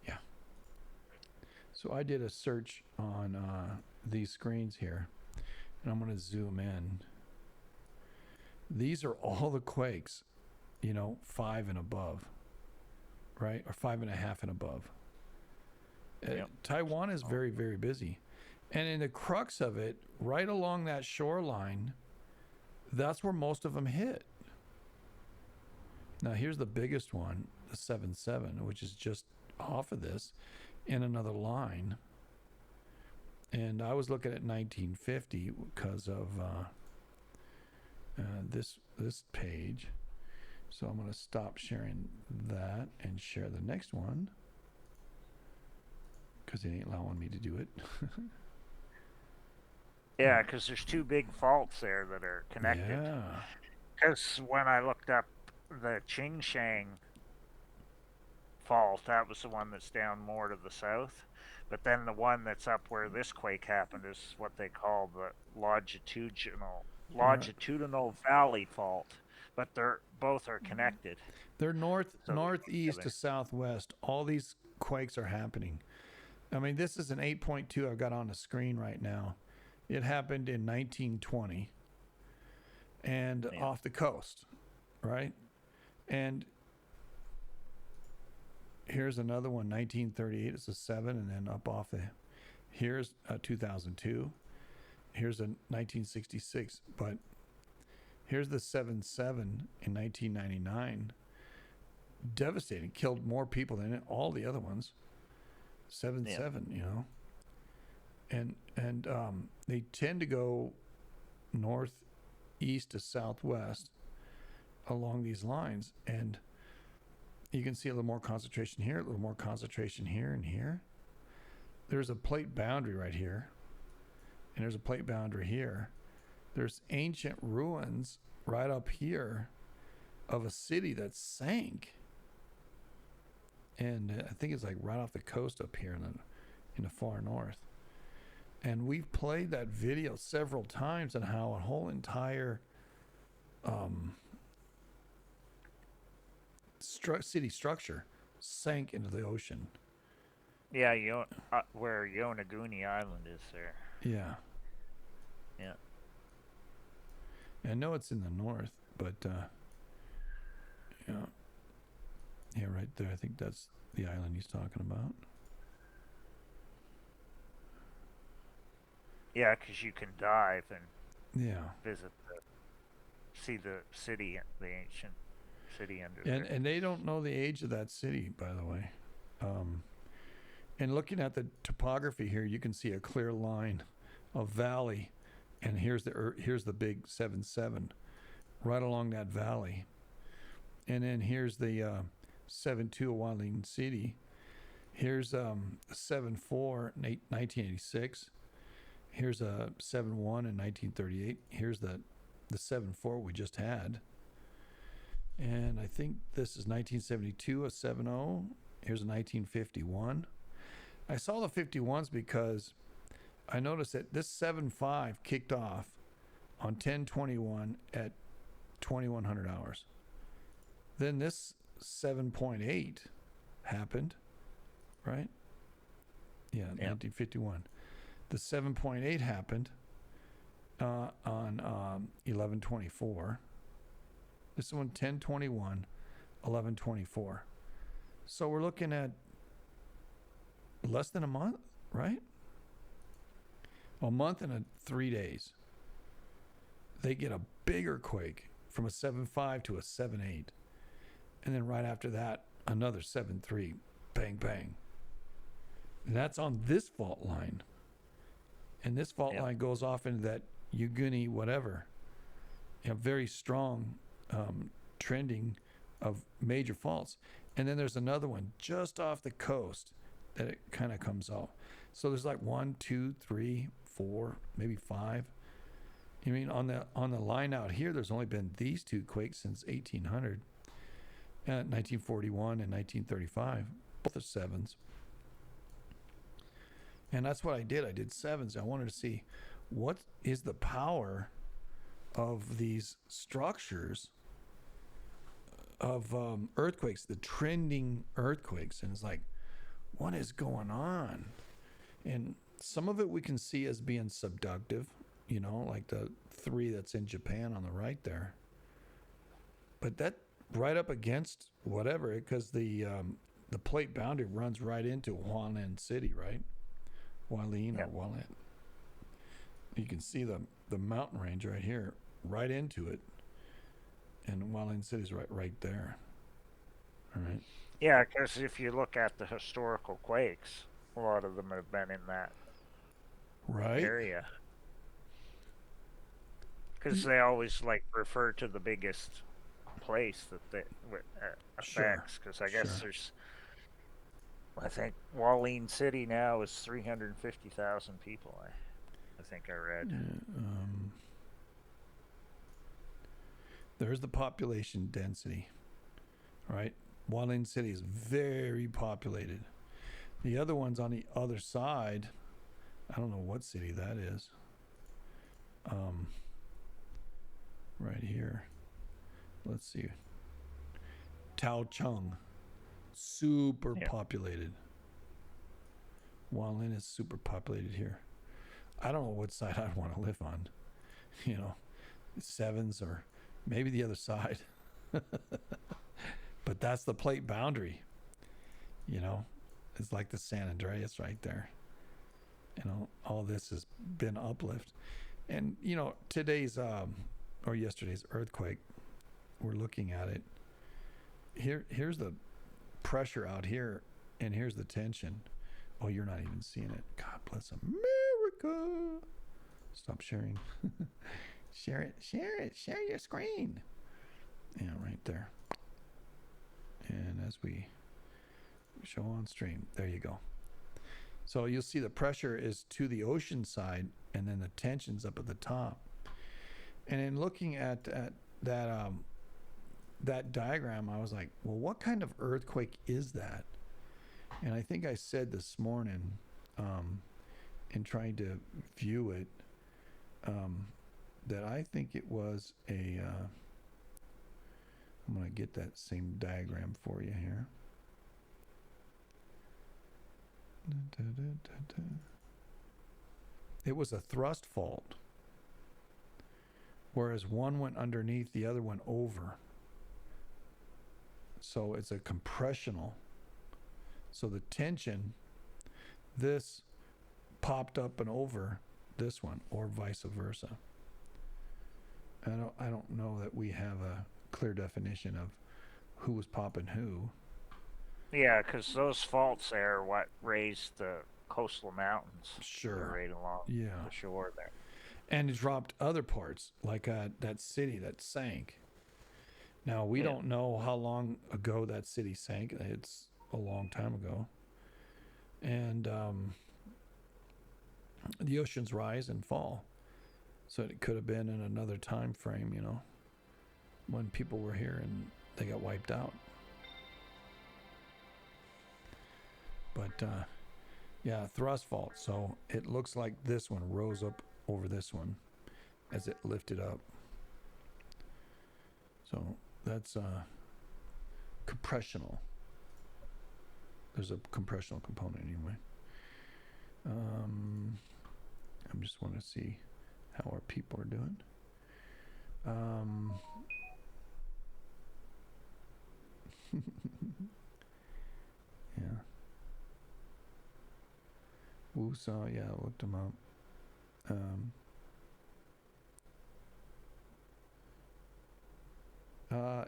Yeah. So I did a search on these screens here, and I'm going to zoom in. These are all the quakes, 5 and above, right? Or 5.5 and above. Yep. Taiwan is very, very busy. And in the crux of it, right along that shoreline, that's where most of them hit. Now, here's the biggest one, the 7.7, which is just off of this in another line. And I was looking at 1950 because of this page. So I'm going to stop sharing that and share the next one because it ain't allowing me to do it. Yeah, because there's 2 big faults there that are connected. Yeah. Because when I looked up the Qingshang fault, that was the one that's down more to the south. But then the one that's up where this quake happened is what they call the longitudinal valley fault. but they're both are connected. They're northeast together. to southwest. All these quakes are happening. I mean, this is an 8.2 I've got on the screen right now. It happened in 1920 and off the coast, right? And here's another one, 1938. It's a 7, and then up off the. Here's 2002. Here's a 1966, but here's the 7.7 in 1999. Devastating, killed more people than all the other ones. 7.7, you know, and they tend to go northeast to southwest along these lines, and you can see a little more concentration here, a little more concentration here and here. There's a plate boundary right here, and there's a plate boundary here. There's ancient ruins right up here of a city that sank. And I think it's like right off the coast up here in the far north. And we've played that video several times on how a whole entire city structure sank into the ocean. Yeah, where Yonaguni Island is there. Yeah. Yeah. I know it's in the north, but yeah. Yeah, right there. I think that's the island he's talking about. Yeah, because you can dive and visit, see the city, the ancient city under there. And they don't know the age of that city, by the way. And looking at the topography here, you can see a clear line of valley, and here's the big 7.7 right along that valley, and then here's the 7.2 of Wadling City. Here's 7.4 1986. Here's a 7.1 in 1938. Here's the 7.4 we just had. And I think this is 1972, a 7.0. Here's a 1951. I saw the 51s because I noticed that this 7.5 kicked off on 10/21 at 2100 hours. Then this 7.8 happened, right? Yeah, 1951. The 7.8 happened on 11/24. This one 10/21, 11/24. So we're looking at less than a month, right? A month and 3 days. They get a bigger quake from a 7.5 to a 7.8. And then right after that, another 7.3. Bang, bang. And that's on this fault line. And this fault line goes off into that Yuguni whatever. You know, very strong trending of major faults. And then there's another one just off the coast that it kind of comes off. So there's like 1, 2, 3, 4, maybe 5. I mean, on the line out here, there's only been these two quakes since 1800, 1941 and 1935. Both are 7s. And that's what I did. I did 7s. I wanted to see what is the power of these structures of earthquakes, the trending earthquakes. And it's like, what is going on? And some of it we can see as being subductive, you know, like the 3 that's in Japan on the right there. But that right up against whatever, because the plate boundary runs right into Hualien City, right? Hualien or Hualien. You can see the mountain range right here, right into it. And Hualien City's right there. All right. Yeah, because if you look at the historical quakes, a lot of them have been in that area. Because they always refer to the biggest place that they affects. Because I guess there's, I think Hualien City now is 350,000 people. I think I read. There's the population density, right? Hualien City is very populated. The other one's on the other side. I don't know what city that is. Right here. Let's see. Tao-Chung, super populated. Hualien is super populated here. I don't know what side I'd want to live on. You know, sevens or maybe the other side. But that's the plate boundary. You know, it's like the San Andreas right there. You know, all this has been uplift. And, you know, today's or yesterday's earthquake, we're looking at it. Here's the pressure out here, and here's the tension. Oh, you're not even seeing it. God bless America. Stop sharing. Share it. Share your screen. Yeah, right there. And as we show on stream, there you go. So you'll see the pressure is to the ocean side, and then the tension's up at the top. And in looking at that diagram, I was like, well, what kind of earthquake is that? And I think I said this morning, in trying to view it, that I think it was a. I'm going to get that same diagram for you here. It was a thrust fault, whereas one went underneath, the other went over. So it's a compressional. So the tension, this popped up and over this one, or vice versa. I don't know that we have a clear definition of who was popping who. Yeah, because those faults there are what raised the coastal mountains. Sure. Right along the shore there. And it dropped other parts, like that city that sank. Now, we don't know how long ago that city sank. It's a long time ago. And the oceans rise and fall. So it could have been in another time frame, you know, when people were here and they got wiped out. But, yeah, thrust fault. So it looks like this one rose up over this one as it lifted up. So that's compressional. There's a compressional component anyway. I just want to see how our people are doing. Yeah. Wusa, yeah, I looked them up.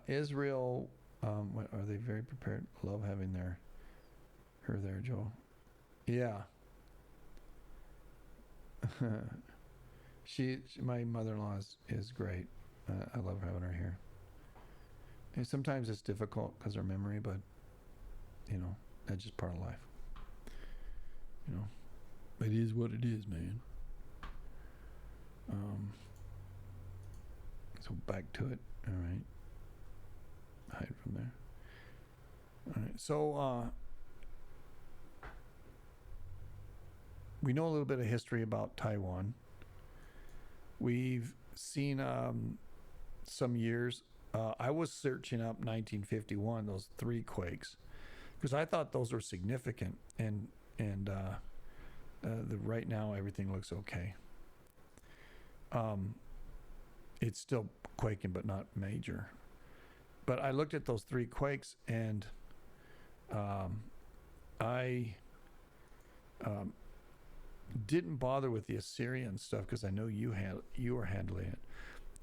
Israel, what, are they very prepared? Love having her there, Joel. Yeah. My mother-in-law is great. I love having her here. And sometimes it's difficult because of her memory, but you know, that's just part of life. You know, it is what it is, man. So back to it. All right. Hide from there. All right. So we know a little bit of history about Taiwan. We've seen some years. I was searching up 1951, those 3 quakes, because I thought those were significant. And right now everything looks okay. It's still quaking, but not major. But I looked at those 3 quakes, and I didn't bother with the Assyrian stuff because I know you were handling it.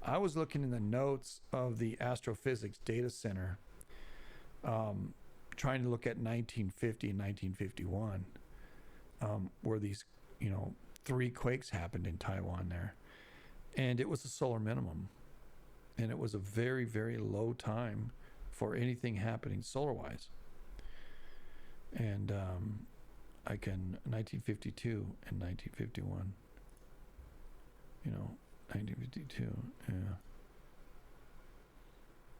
I was looking in the notes of the Astrophysics Data Center, trying to look at 1950 and 1951, where these 3 quakes happened in Taiwan there, and it was a solar minimum, and it was a very, very low time for anything happening solar-wise. And 1952 and 1951. 1952. Yeah.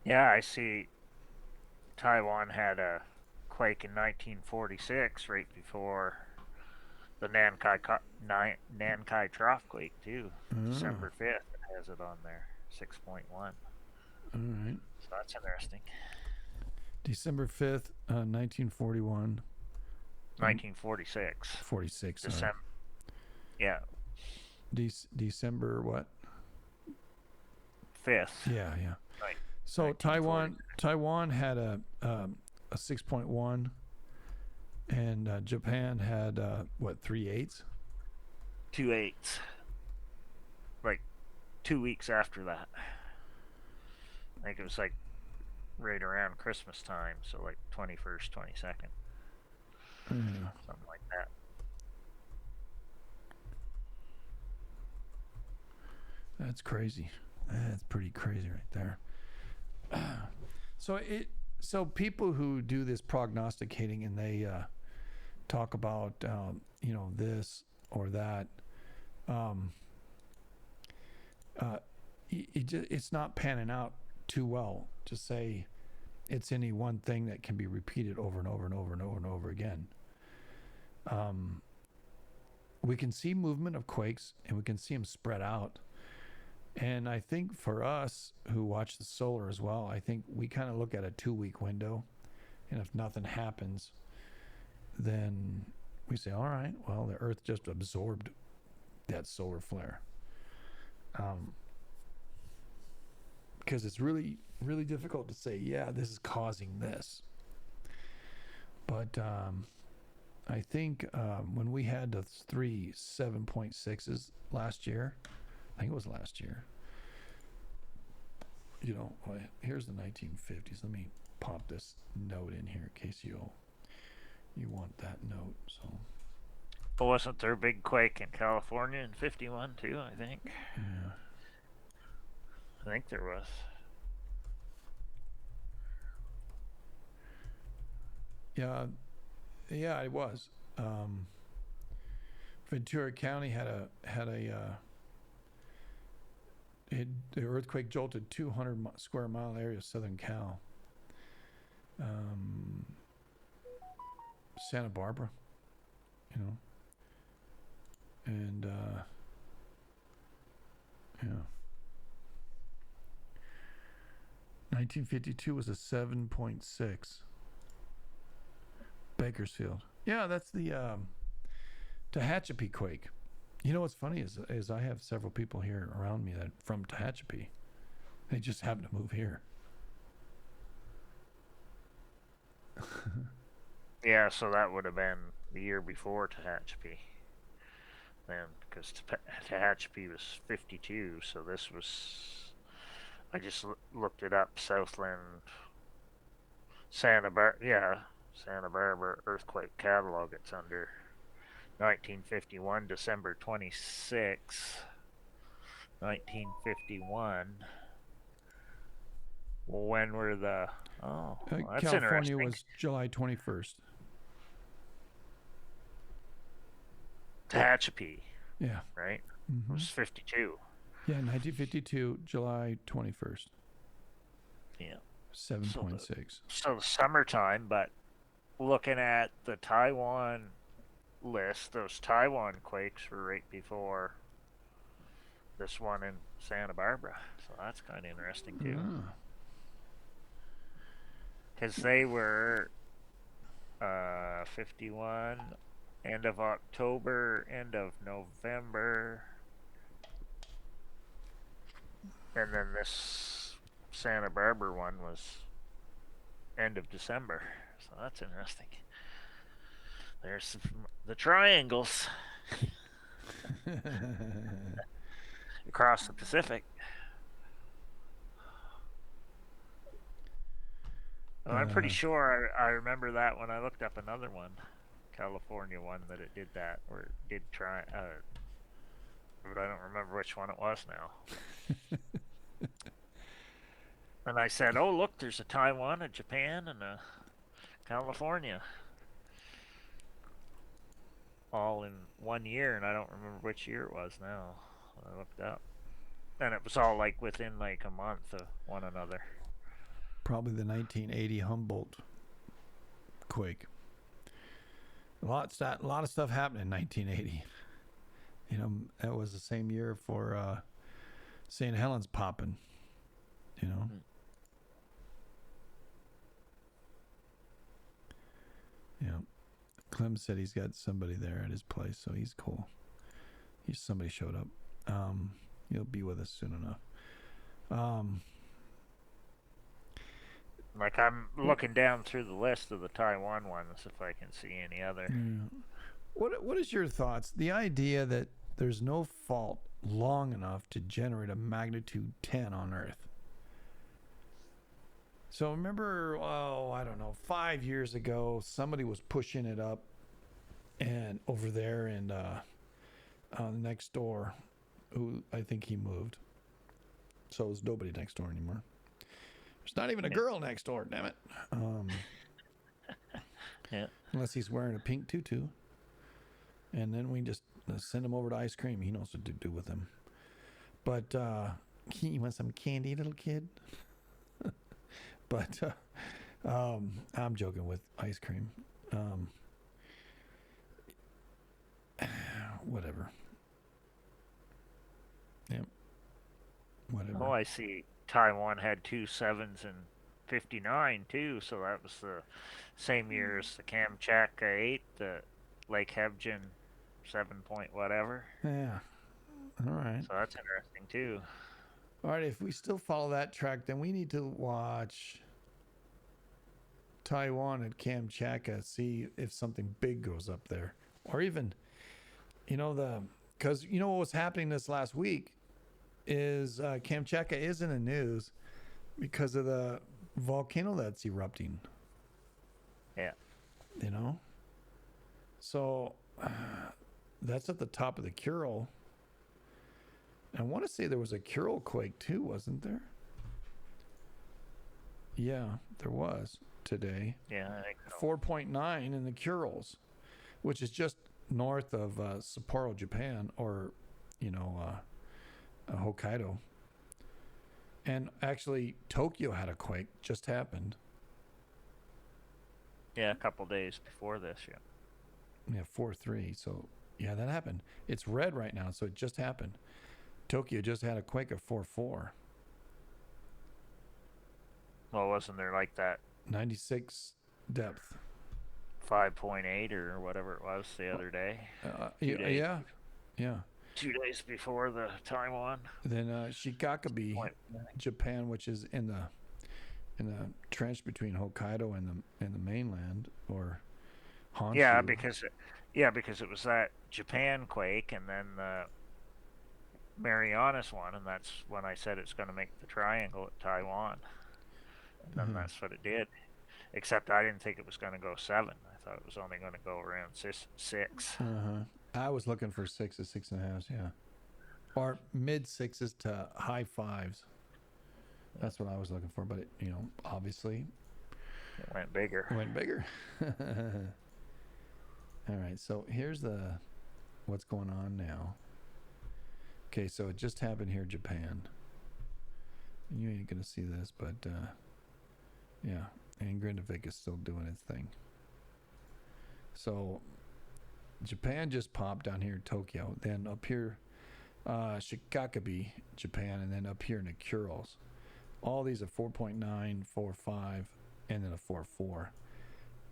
Yeah, I see. Taiwan had a quake in 1946, right before the Nankai Trough quake too. December 5th, it has it on there, 6.1. All right. So that's interesting. December 5th, 1941. 1946. 46. Sorry. December. Yeah, December what? 5th. Yeah. Right. So Taiwan had a 6.1, and Japan had 3/8. 2/8. Like 2 weeks after that. I think it was like right around Christmas time, so like 21st, 22nd. Yeah. Something like that. That's crazy. That's pretty crazy right there. So people who do this prognosticating and they talk about this or that, it's not panning out too well to say it's any one thing that can be repeated over and over and over and over and over again. We can see movement of quakes and we can see them spread out. And I think for us who watch the solar as well, I think we kind of look at a 2-week window. And if nothing happens, then we say, all right, well, the Earth just absorbed that solar flare. Because it's really, really difficult to say, yeah, this is causing this. But I think when we had the 3 7.6s last year, I think it was last year. Here's the 1950s. Let me pop this note in here in case you want that note. So. But wasn't there a big quake in California in 51 too? I think. Yeah. I think there was. Yeah, it was. Ventura County had the earthquake jolted 200 square mile area of Southern Cal. Santa Barbara, and yeah. 1952 was a 7.6. Bakersfield. Yeah, that's the Tehachapi quake. You know what's funny is I have several people here around me that from Tehachapi. They just happen to move here. Yeah, so that would have been the year before Tehachapi. Then, because Tehachapi was 52, so this was. I just looked it up. Southland, Santa Barbara earthquake catalog. It's under 1951, December 26, 1951. Well, when were the... Oh, well, that's California interesting. was July 21st. Tehachapi, Yeah. right? Mm-hmm. It was 52. Yeah, 1952, July 21st. Yeah. 7.6. So the summertime, but looking at the Taiwan list, those Taiwan quakes were right before this one in Santa Barbara. So that's kind of interesting too. Ah. Because they were 51, end of October, end of November. And then this Santa Barbara one was end of December. So that's interesting. There's the triangles across the Pacific. And I'm pretty sure I remember that when I looked up another one, California one, that it did that, or it did try, but I don't remember which one it was now. And I said, oh, look, there's a Taiwan, a Japan, and a California. All in 1 year, and I don't remember which year it was now. I looked up. And it was all like within like a month of one another. Probably the 1980 Humboldt quake. A lot of stuff happened in 1980. That was the same year for St. Helens popping. Clem said he's got somebody there at his place, so he's cool. Somebody showed up. He'll be with us soon enough. Like, I'm looking down through the list of the Taiwan ones if I can see any other. Yeah. What is your thoughts? The idea that there's no fault long enough to generate a magnitude 10 on Earth. So remember, I don't know, 5 years ago, somebody was pushing it up, and over there, and next door, who I think he moved. So there's nobody next door anymore. There's not even a girl next door, damn it. Yeah. Unless he's wearing a pink tutu. And then we just send him over to ice cream. He knows what to do with him. But you want some candy, little kid? But I'm joking with ice cream. Whatever. Yep. Whatever. Oh, I see. Taiwan had 2 7s and 59 too, so that was the same year as the Kamchatka 8, the Lake Hebgen 7 point whatever. Yeah. All right. So that's interesting too. All right. If we still follow that track, then we need to watch Taiwan and Kamchatka, see if something big goes up there, or even, because what was happening this last week is Kamchatka is in the news because of the volcano that's erupting. Yeah. So that's at the top of the Kuril. I want to say there was a Kuril quake too, wasn't there? Yeah, there was today. Yeah, I think so. 4.9 in the Kurils, which is just north of Sapporo, Japan, or Hokkaido. And actually, Tokyo had a quake, just happened. Yeah, a couple days before this, yeah. Yeah, 4.3. So, yeah, that happened. It's red right now, so it just happened. Tokyo just had a quake of 4.4. Well, wasn't there like that 96 depth. 5.8 or whatever it was the other day? Yeah. 2 days before the Taiwan. Then Shikakabe, Japan, which is in the trench between Hokkaido and the mainland, or Honshu. Yeah, because it was that Japan quake and then the Marianas one, and that's when I said it's going to make the triangle at Taiwan. And then that's what it did. Except I didn't think it was going to go 7. I thought it was only going to go around 6. I was looking for 6 to 6.5, yeah, or mid 6s to high 5s. That's what I was looking for, but it, obviously, it went bigger. All right, so here's what's going on now. Okay, so it just happened here, Japan. You ain't gonna see this, but yeah, and Grindavik is still doing its thing. So Japan just popped down here in Tokyo, then up here Shikakabe, Japan, and then up here in the Kurils. All these are 4.9, 4.5, and then a 4.4.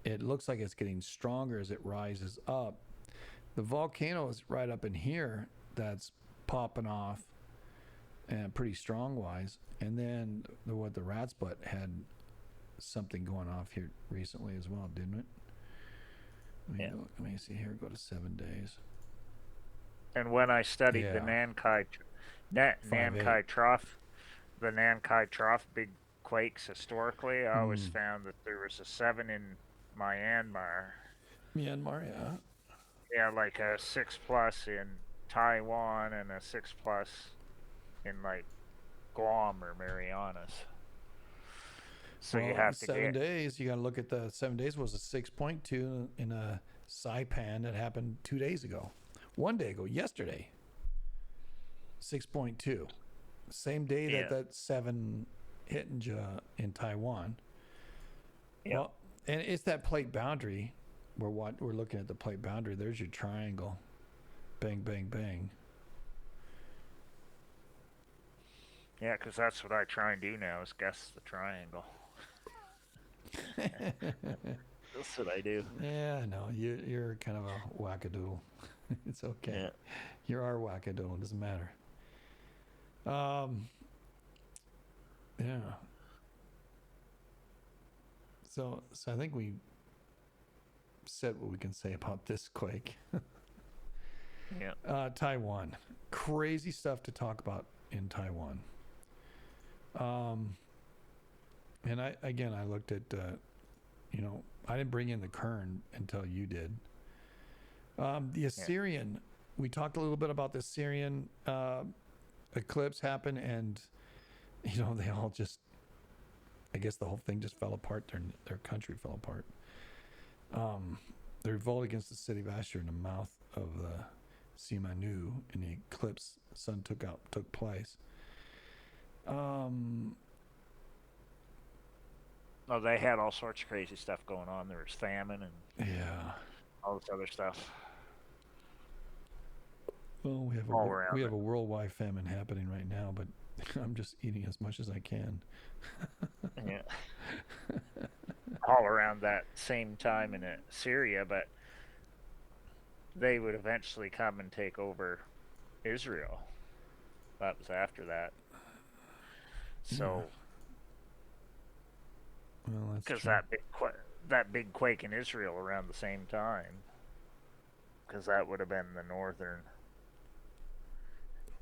It looks like it's getting stronger as it rises up. The volcano is right up in here that's popping off, and pretty strong wise. And then the rat's butt had something going off here recently as well, didn't it? Let me see here. Go to 7 days. And when I studied the Nankai Trough, the Nankai Trough big quakes historically, I always found that there was a 7 in Myanmar. Yeah. Yeah, like a 6+ in Taiwan and a 6+ in like Guam or Marianas. So you have to 7 days. You got to look at the 7 days was a 6.2 in a Saipan that happened 2 days ago. 1 day ago, yesterday. 6.2. Same day that 7 hit in Taiwan. Yeah. Well, and it's that plate boundary. We're looking at the plate boundary. There's your triangle. Bang, bang, bang. Yeah, because that's what I try and do now is guess the triangle. That's what I do. Yeah, no, you're kind of a wackadoodle. It's okay. Yeah. You're our wackadoodle. It doesn't matter. Yeah. So I think we said what we can say about this quake. Yeah. Taiwan. Crazy stuff to talk about in Taiwan. And I looked at, I didn't bring in the Kern until you did. The Assyrian, we talked a little bit about the Assyrian eclipse happened, and, they all just, I guess the whole thing just fell apart. Their country fell apart. The revolt against the city of Ashur in the mouth of the Simanu in the eclipse sun took place. Oh, they had all sorts of crazy stuff going on. There was famine and all this other stuff. Well, we have a worldwide famine happening right now, but I'm just eating as much as I can. Yeah. All around that same time in Syria, but they would eventually come and take over Israel. That was after that. So, well, that's because true. that big quake in Israel around the same time, because that would have been the northern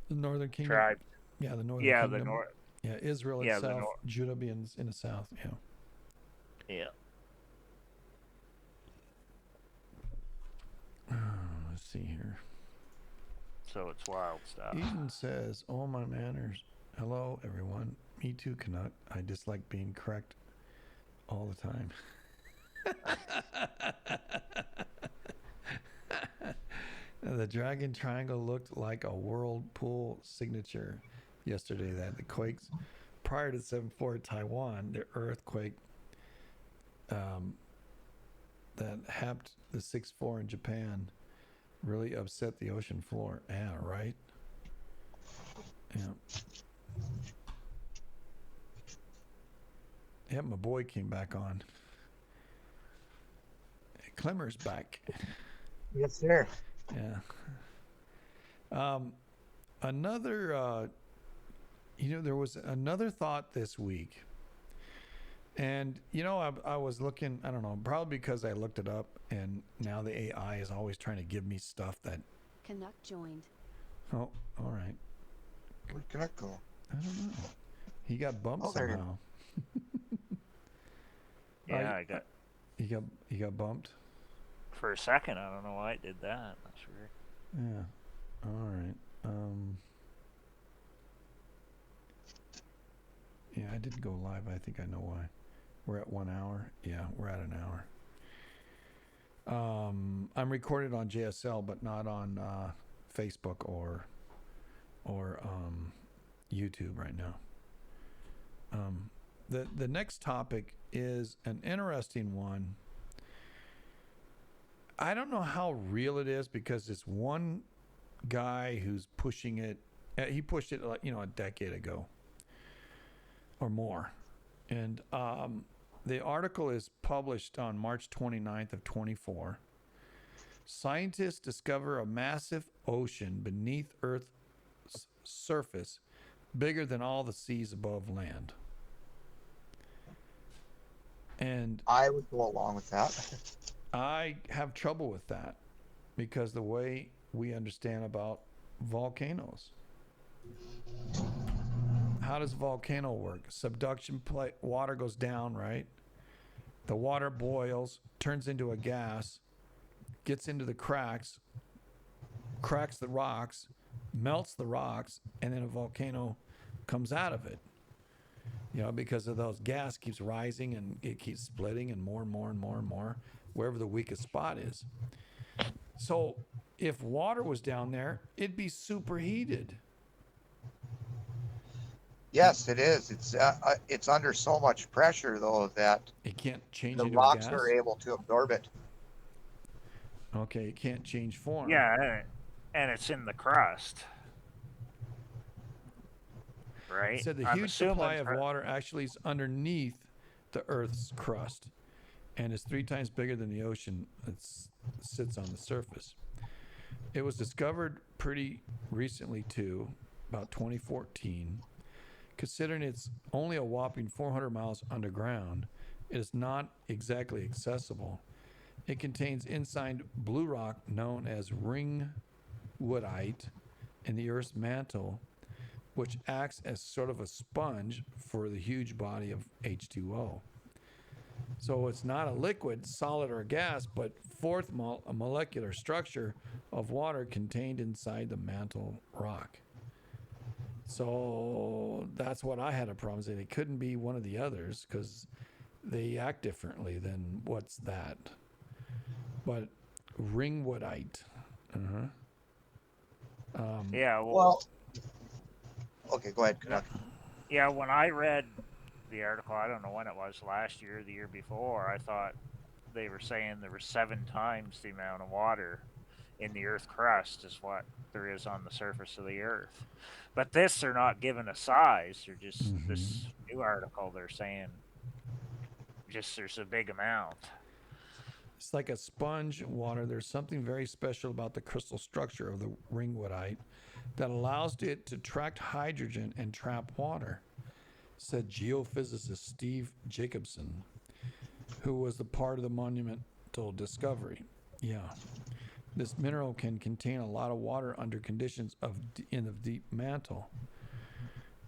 Kingdom. tribe. Yeah, the northern Yeah, kingdom. the north. Yeah, Israel Yeah, itself, Judah being in the south. Yeah. Yeah. Let's see here. So it's wild stuff. Eden says, "Oh my manners. Hello, everyone. Me too, Canuck. I dislike being correct all the time." The Dragon Triangle looked like a whirlpool signature yesterday. That the quakes prior to 7.4 Taiwan, the earthquake that happened the 6.4 in Japan really upset the ocean floor. Yeah, right. Yeah. Yep, my boy came back on. Clemmer's back. Yes, sir. Yeah. Another, there was another thought this week. And, I was looking, I don't know, probably because I looked it up, and now the AI is always trying to give me stuff that... Canuck joined. Oh, all right. Where'd Canuck go? I don't know. He got bumped somehow. Yeah, I got... He got bumped? For a second, I don't know why it did that. That's weird. Yeah. All right. Yeah, I didn't go live. I think I know why. We're at 1 hour. Yeah, we're at an hour. I'm recorded on JSL, but not on Facebook or YouTube right now. The next topic is an interesting one. I don't know how real it is because this one guy who's pushing it, he pushed it a decade ago or more. And the article is published on March 29th of 24. Scientists discover a massive ocean beneath Earth's surface bigger than all the seas above land. And I would go along with that. I have trouble with that because the way we understand about volcanoes. How does a volcano work? Subduction plate, water goes down, right? The water boils, turns into a gas, gets into the cracks the rocks, melts the rocks, and then a volcano comes out of it. Because of those gas keeps rising and it keeps splitting and more and more and more and more wherever the weakest spot is. So if water was down there, it'd be superheated. Yes, it is. It's under so much pressure though that It can't change the into rocks a gas. are able to absorb it. Okay, it can't change form. Yeah, and it's in the crust. Right? It said the huge supply of water actually is underneath the Earth's crust. and is 3 times bigger than the ocean that sits on the surface. It was discovered pretty recently too, about 2014. Considering it's only a whopping 400 miles underground, it is not exactly accessible. It contains inside blue rock known as ringwoodite in the Earth's mantle, which acts as sort of a sponge for the huge body of H2O. So it's not a liquid, solid, or gas, but fourth molecular structure of water contained inside the mantle rock. So that's what I had a problem with. It couldn't be one of the others because they act differently than what's that. But ringwoodite. Yeah, Well, okay, go ahead, Canuck. yeah, when I read the article, I don't know when it was, last year or the year before, I thought they were saying there was 7 times the amount of water in the Earth crust is what there is on the surface of the Earth. But this, they're not giving a size. They're just, this new article, they're saying just there's a big amount. It's like a sponge water. There's something very special about the crystal structure of the ringwoodite that allows it to attract hydrogen and trap water, said geophysicist Steve Jacobson, who was the part of the monumental discovery. Yeah. This mineral can contain a lot of water under conditions in the deep mantle.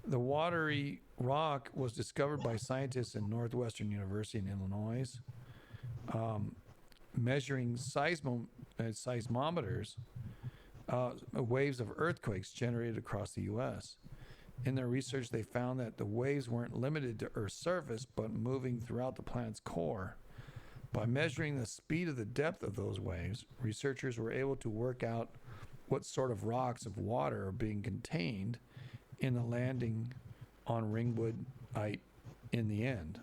The watery rock was discovered by scientists in Northwestern University in Illinois, measuring seismometers, waves of earthquakes generated across the U.S. In their research, they found that the waves weren't limited to Earth's surface, but moving throughout the planet's core. By measuring the speed of the depth of those waves, researchers were able to work out what sort of rocks of water are being contained in the landing on ringwoodite in the end.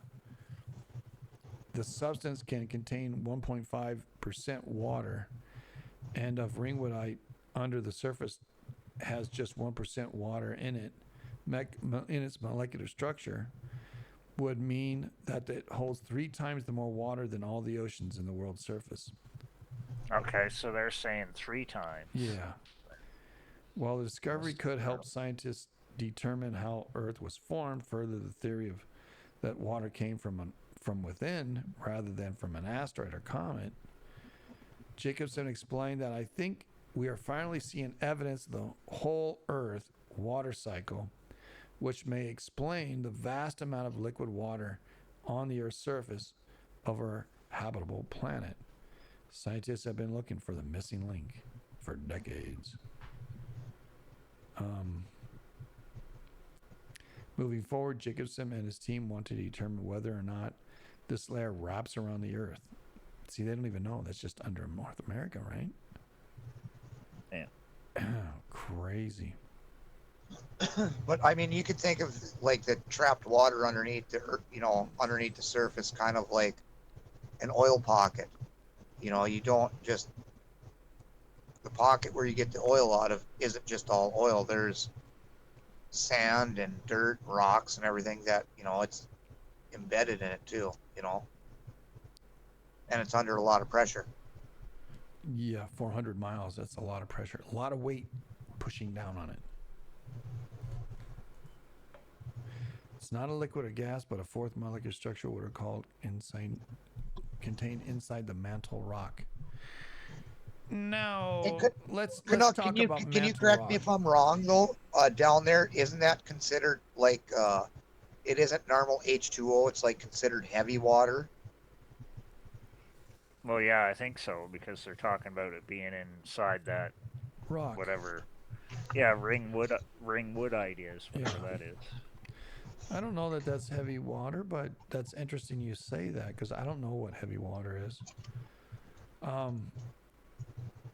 The substance can contain 1.5% water, and of ringwoodite under the surface has just 1% water in it, in its molecular structure, would mean that it holds 3 times the more water than all the oceans in the world's surface. Okay, so they're saying 3 times. Yeah. Well, the discovery could help scientists determine how Earth was formed, further the theory of that water came from within rather than from an asteroid or comet. Jacobson explained that I think we are finally seeing evidence of the whole Earth water cycle, which may explain the vast amount of liquid water on the Earth's surface of our habitable planet. Scientists have been looking for the missing link for decades. Moving forward, Jacobson and his team want to determine whether or not this layer wraps around the Earth. See, they don't even know. That's just under North America, right? Yeah. Crazy. But I mean, you could think of like the trapped water underneath the earth, underneath the surface, kind of like an oil pocket. You don't just, the pocket where you get the oil out of isn't just all oil. There's sand and dirt, and rocks, and everything that it's embedded in it too. And it's under a lot of pressure. Yeah, 400 miles. That's a lot of pressure. A lot of weight pushing down on it. It's not a liquid or gas, but a fourth molecular structure, what are called contained inside the mantle rock. Now, let's talk about mantle rock. Can you correct me if I'm wrong, though? Down there, isn't that considered like it isn't normal H2O? It's like considered heavy water. Well, yeah, I think so, because they're talking about it being inside that rock. Whatever. Yeah, ringwoodite is, whatever that is. I don't know that that's heavy water, but that's interesting you say that, because I don't know what heavy water is.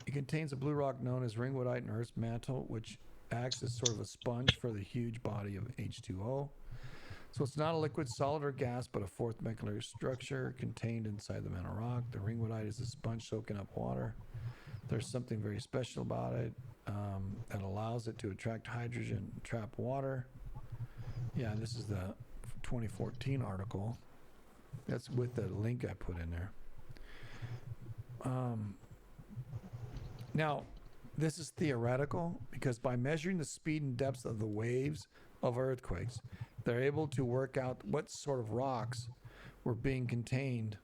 It contains a blue rock known as ringwoodite in Earth's mantle, which acts as sort of a sponge for the huge body of H2O. So it's not a liquid, solid, or gas, but a fourth molecular structure contained inside the mantle rock. The ringwoodite is a sponge soaking up water. There's something very special about it that allows it to attract hydrogen and trap water. Yeah, this is the 2014 article. That's with the link I put in there. Now, this is theoretical because by measuring the speed and depth of the waves of earthquakes, they're able to work out what sort of rocks were being contained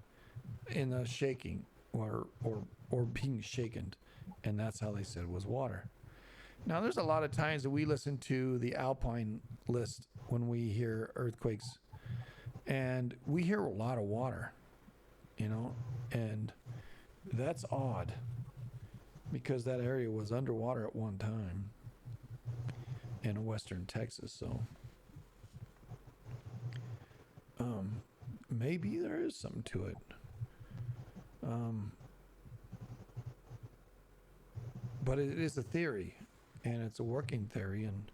in the shaking or being shaken, and that's how they said it was water. Now, there's a lot of times that we listen to the Alpine list when we hear earthquakes, and we hear a lot of water, and that's odd because that area was underwater at one time in western Texas. So maybe there is something to it. But it is a theory, and it's a working theory, and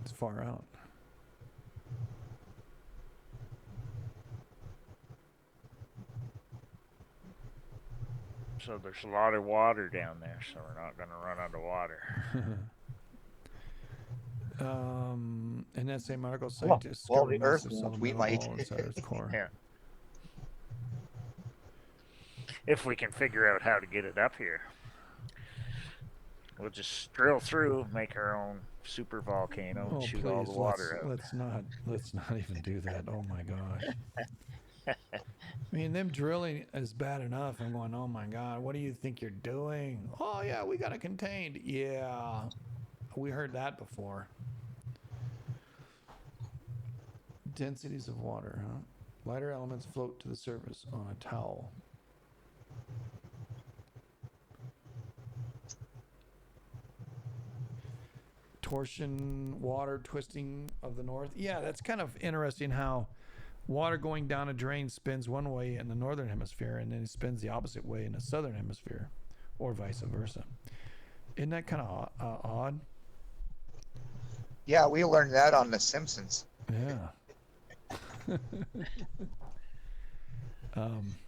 it's far out. So there's a lot of water down there, so we're not going to run out of water. In that same article, scientists well, discovered the Earth massive won't. We sedimental might. ball inside its core. Yeah. If we can figure out how to get it up here. We'll just drill through, make our own super volcano, and shoot all the water out. Let's not even do that. Oh my gosh. I mean, them drilling is bad enough. I'm going, oh my God, what do you think you're doing? Oh yeah, we got it contained. Yeah, we heard that before. Densities of water, huh? Lighter elements float to the surface on a towel. Torsion, water twisting of the north. Yeah, that's kind of interesting how water going down a drain spins one way in the northern hemisphere and then it spins the opposite way in the southern hemisphere, or vice versa. Isn't that kind of odd? Yeah, we learned that on The Simpsons. Yeah.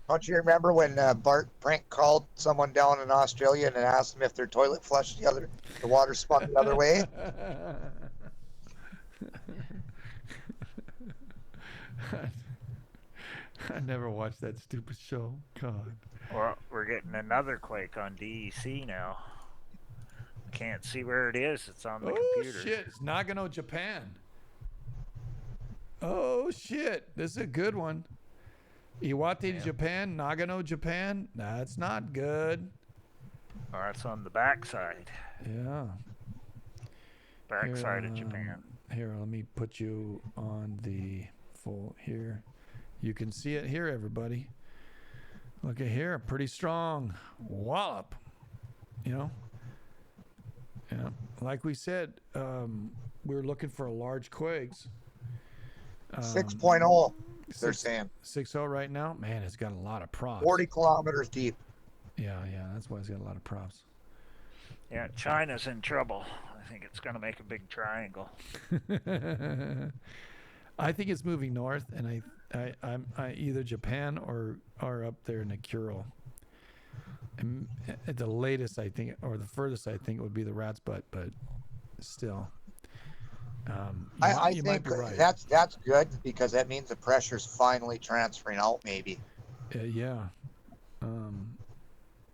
Don't you remember when Bart Prank called someone down in Australia and asked them if their toilet flushed the water spun the other way? I never watched that stupid show. God. Well, we're getting another quake on DEC now. Can't see where it is. It's on the computer. Oh shit! It's Nagano, Japan. Oh shit! This is a good one. Iwate, Japan. Nagano, Japan. That's not good. Oh, that's on the backside. Yeah. Backside of Japan. Here, let me put you on the full here. You can see it here, everybody. Look at here, pretty strong wallop. Yeah. Like we said, we were looking for large quakes. 6.0, they're saying. 6.0 right now. Man, it's got a lot of props. 40 kilometers deep. Yeah, that's why it's got a lot of props. Yeah, China's in trouble. I think it's going to make a big triangle. I think it's moving north, and I'm either Japan or up there in the Kuril. And at the latest, I think, or the furthest, I think, would be the rat's butt, but still. I you think might be right. that's good because that means the pressure's finally transferring out, maybe. Yeah.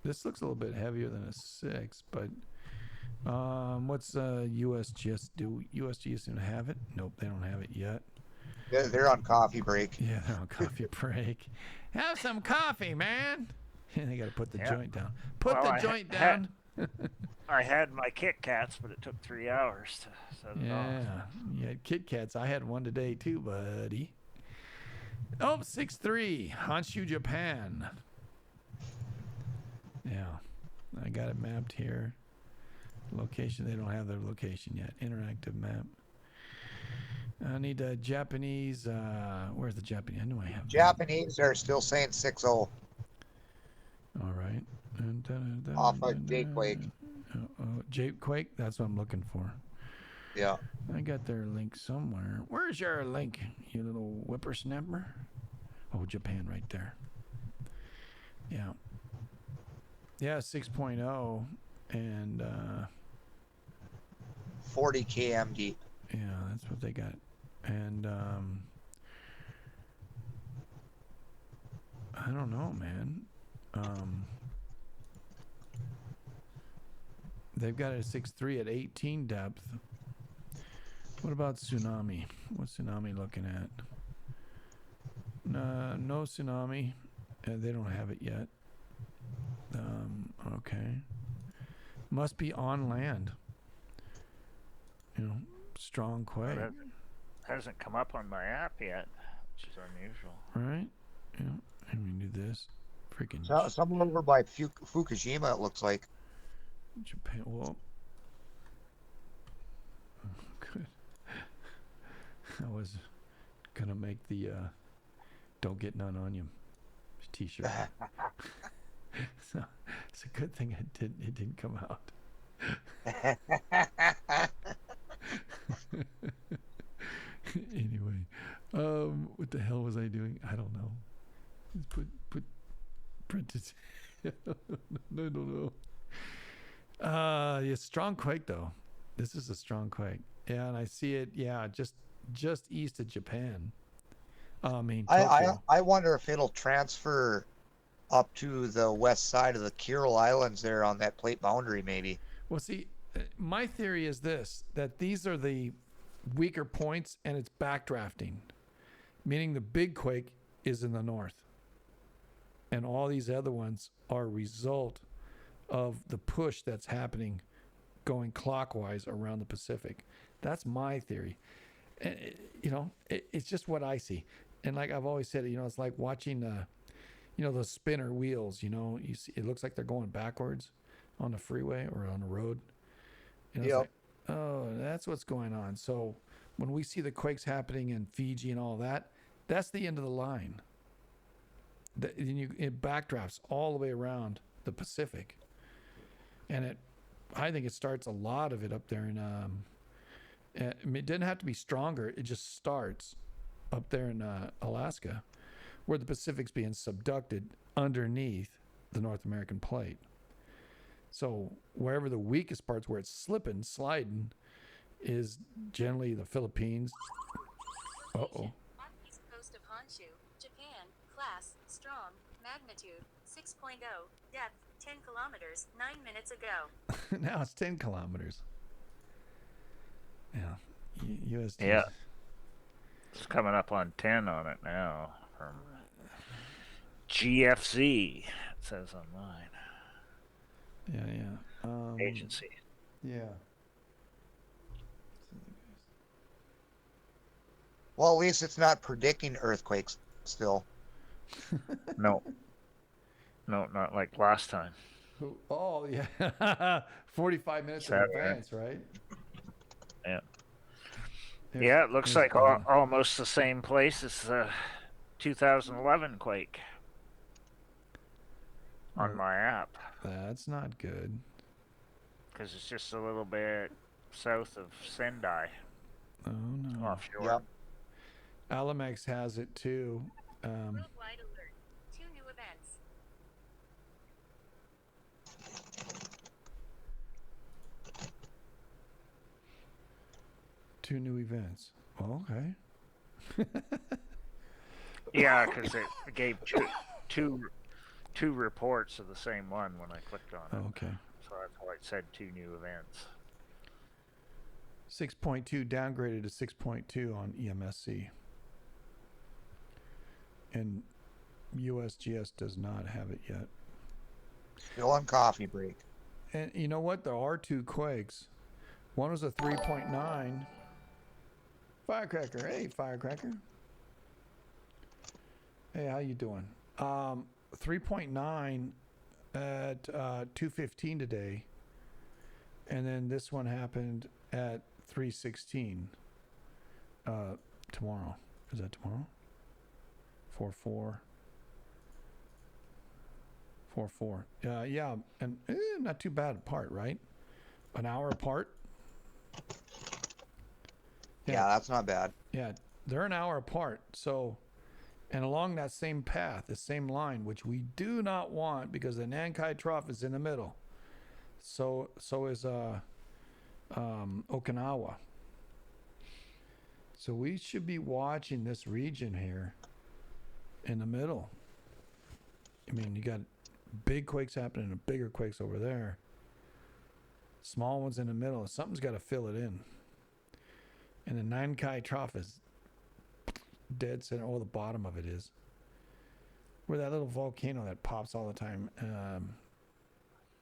This looks a little bit heavier than a 6, but what's USGS do? USGS don't have it? Nope, they don't have it yet. They're on coffee break. Yeah, they're on coffee break. Have some coffee, man. They got to put the joint down. Put the joint down. I had my Kit Kats, but it took 3 hours to set it off. Yeah, you had Kit Kats. I had one today too, buddy. Oh, 6.3, Honshu, Japan. Yeah, I got it mapped here. Location, they don't have their location yet. Interactive map. I need a Japanese. Where's the Japanese? I know I have. Japanese are still saying 6.0. All right. Off of Jakequake. Jakequake? That's what I'm looking for. Yeah. I got their link somewhere. Where's your link, you little whippersnapper? Oh, Japan right there. Yeah. Yeah, 6.0 and 40 km deep. yeah, that's what they got. And I don't know, man. They've got it at 6.3 at 18 depth. What about tsunami? What's tsunami looking at? No tsunami. They don't have it yet. Okay. Must be on land. You know, strong quake. Well, hasn't come up on my app yet, which is unusual. Right? Yeah. And we do this. Freaking So, somewhere over by Fukushima, it looks like. Japan. Well, good. I was gonna make the "Don't Get None on You" T-shirt. So it's a good thing it didn't come out. Anyway, what the hell was I doing? I don't know. Just put printed. I don't know. Yeah, strong quake though. This is a strong quake. Yeah, and I see it. Yeah, just east of Japan. Tokyo. I wonder if it'll transfer up to the west side of the Kuril Islands there on that plate boundary, maybe. Well, see, my theory is this: that these are the weaker points, and it's backdrafting, meaning the big quake is in the north, and all these other ones are a result of the push that's happening going clockwise around the Pacific. That's my theory. And, it's just what I see. And like I've always said, it's like watching, those spinner wheels, you see, it looks like they're going backwards on the freeway or on the road. It's like, oh, that's what's going on. So when we see the quakes happening in Fiji and all that, that's the end of the line. It backdrafts all the way around the Pacific. And I think it starts a lot of it up there in, it didn't have to be stronger. It just starts up there in Alaska, where the Pacific's being subducted underneath the North American plate. So wherever the weakest parts where it's sliding, is generally the Philippines. Uh-oh. On east coast of Honshu, Japan, class, strong, magnitude, 6.0, depth, 10 kilometers, 9 minutes ago. Now it's 10 kilometers. Yeah. USD. Yeah. It's coming up on 10 on it now from GFZ, it says on mine. Yeah. Agency. Yeah. Well, at least it's not predicting earthquakes still. No, not like last time. Oh, yeah. 45 minutes in Saturday. advance, right? Yeah. There's- It looks there's like Biden. almost the same place as the 2011 quake on my app, That's not good. because it's just a little bit south of Sendai, Oh, no. offshore. Yep. Alamex has it too. Worldwide alert. 2 new events. Two new events. Oh, okay. Yeah, because it gave two reports of the same one when I clicked on it. Oh, okay. So that's why it said 2 new events. 6.2 downgraded to 6.2 on EMSC. And USGS does not have it yet. Still on coffee break. And you know what? There are 2 quakes. One was a 3.9. Firecracker. Hey, Firecracker. Hey, how you doing? 3.9 at 2:15 today. And then this one happened at 3:16 tomorrow. Is that tomorrow? 4-4. 4-4. Yeah, and not too bad apart, right? An hour apart. Yeah, that's not bad. Yeah, they're an hour apart. So, and along that same path, the same line, which we do not want because the Nankai Trough is in the middle. So is Okinawa. So we should be watching this region here in the middle. I mean, you got big quakes happening and bigger quakes over there. Small ones in the middle. Something's got to fill it in. And the Nankai Trough is dead center. Oh, the bottom of it is. Where that little volcano that pops all the time.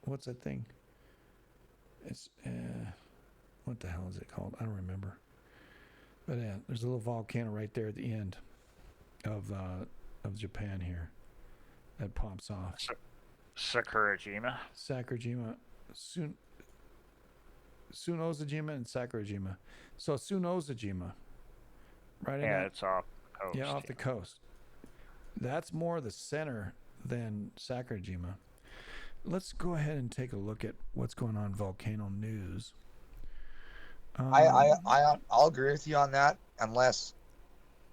What's that thing? It's what the hell is it called? I don't remember. But yeah, there's a little volcano right there at the end of Japan here that pops off. Sakurajima. Sakurajima, Tsunozajima and Sakurajima. So Tsunozajima, right? Yeah, it's off the coast. Yeah, off the coast. That's more the center than Sakurajima. Let's go ahead and take a look at what's going on volcano news. I'll agree with you on that, unless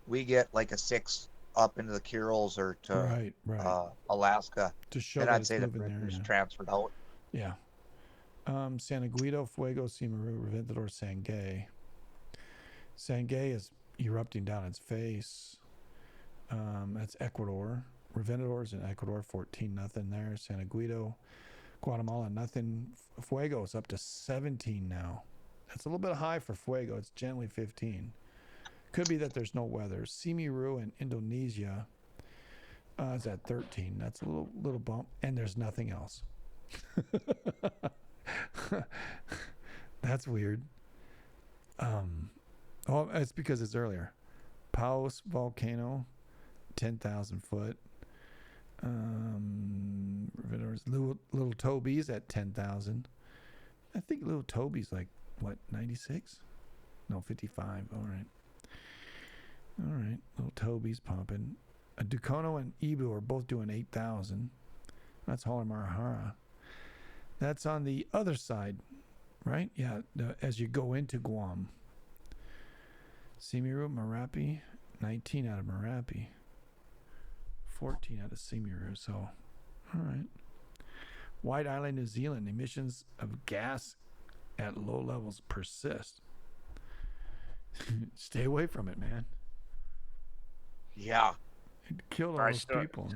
we get like a 6 up into the Kurils or to right. Alaska. To show then that I'd it's say the moving there. pressure is Yeah. transferred out. Yeah. San Guido, Fuego, Simaru, Reventador, Sangay. Sangay is erupting down its face. That's Ecuador. Reventador is in Ecuador, 14-0 there. San Guido, Guatemala, nothing. Fuego is up to 17 now. That's a little bit high for Fuego. It's generally 15. Could be that there's no weather. Simeru in Indonesia is at 13. That's a little bump. And there's nothing else. That's weird. Oh, it's because it's earlier. Paus volcano, 10,000 foot. Little Toby's at 10,000. I think Little Toby's like what, 96? No, 55. All right. Little Toby's pumping. Dukono and Ibu are both doing 8,000. That's Holomarahara. That's on the other side, right? Yeah, as you go into Guam. Simeru, Marapi, 19 out of Marapi. 14 out of Simeru. So, all right. White Island, New Zealand, emissions of gas at low levels persist. Stay away from it, man. Yeah. It killed all those people.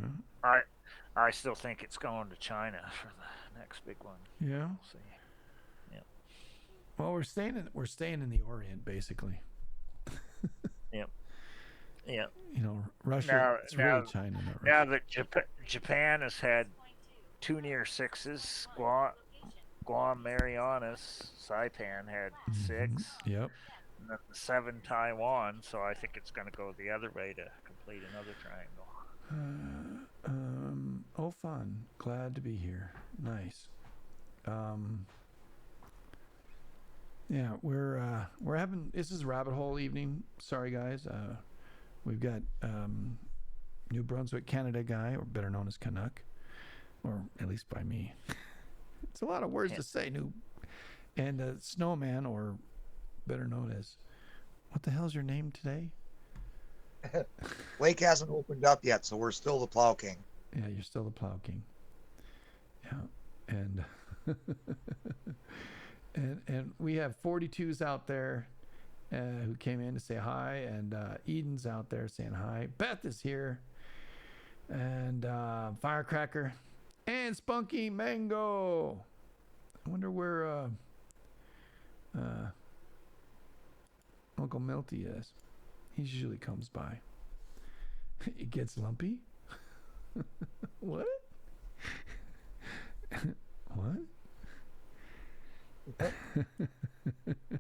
I still think it's going to China for the next big one. Yeah. We'll see. Yep. Well, we're staying in the Orient, basically. Yep. Yep. You know, Russia. It's really China. Not Russia. Now that Japan has had 2 near sixes, Guam, Marianas, Saipan had 6. Yep. And then 7 Taiwan, so I think it's going to go the other way to complete another triangle. Oh, fun. Glad to be here. Nice. Yeah, we're having, this is rabbit hole evening. Sorry, guys. We've got New Brunswick, Canada guy, or better known as Canuck, or at least by me. It's a lot of words to say. And Snowman, or better known as, what the hell's your name today? Lake hasn't opened up yet, so we're still the Plow King. Yeah, you're still the Plow King. Yeah, and and we have 42s out there who came in to say hi, and Eden's out there saying hi. Beth is here, and Firecracker, and Spunky Mango. I wonder where Uncle Milty is. He usually comes by. It gets lumpy? What? What?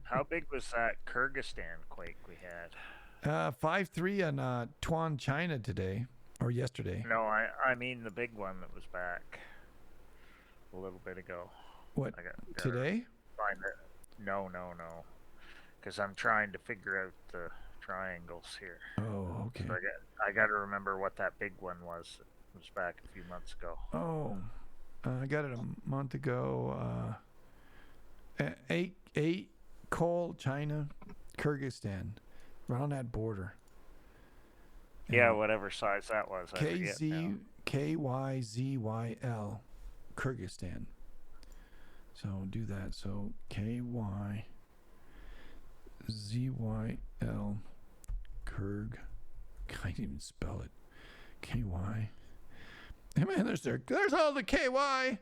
How big was that Kyrgyzstan quake we had? 5.3 on TIAWAN, China today, or yesterday. No, I mean the big one that was back a little bit ago. What, today? Find it. No. Because I'm trying to figure out the triangles here. Oh, okay. So I got to remember what that big one was. It was back a few months ago. Oh, I got it a month ago. 8 Coal, China, Kyrgyzstan, right on that border. Yeah, whatever size that was. KYZYL, Kyrgyzstan. So do that. So KYZYL, Kurg. Can't even spell it. KY. Hey man, there's all the KY.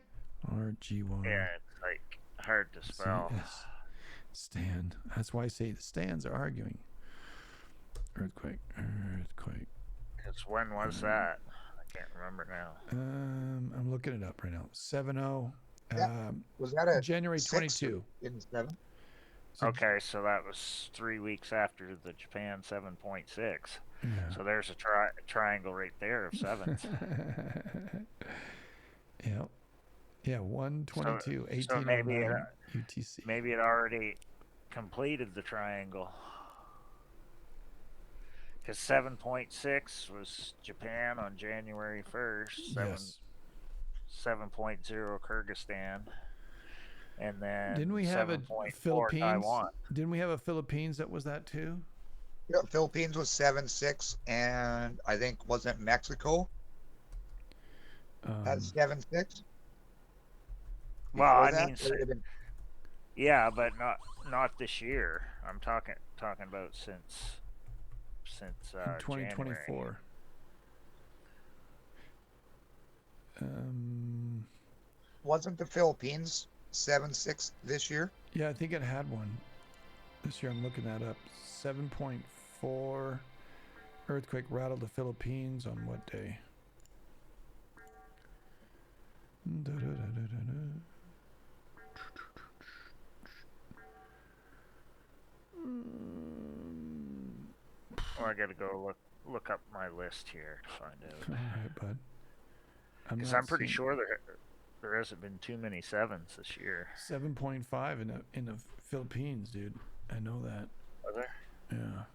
RGY. Yeah, it's like hard to spell. CS. Stand. That's why I say the stands are arguing. Earthquake. Because when was that? I can't remember now. I'm looking it up right now. 7-0. Was that a January 6 22. in 7? So, Okay, so that was 3 weeks after the Japan 7.6. Yeah. So there's a triangle right there of sevens. Yeah. Yeah, 122, 1809 UTC. Maybe it already completed the triangle. Because 7.6 was Japan on January 1st. Yes. 7.0 Kyrgyzstan. And then Didn't we have a 7.4 Philippines? Taiwan. Didn't we have a Philippines that was that too? Yeah, Philippines was 7.6, and I think wasn't Mexico at 7.6? Well, I that? mean, Or it had been- yeah, but not this year. I'm talking about since in 2024. Wasn't the Philippines 7.6 this year? Yeah, I think it had one this year. I'm looking that up. 7.4 earthquake rattled the Philippines on what day? Well, I gotta go look up my list here to find out. All right, bud. Because I'm pretty sure there hasn't been too many sevens this year. 7.5 in the Philippines, dude. I know that. Are there? Yeah.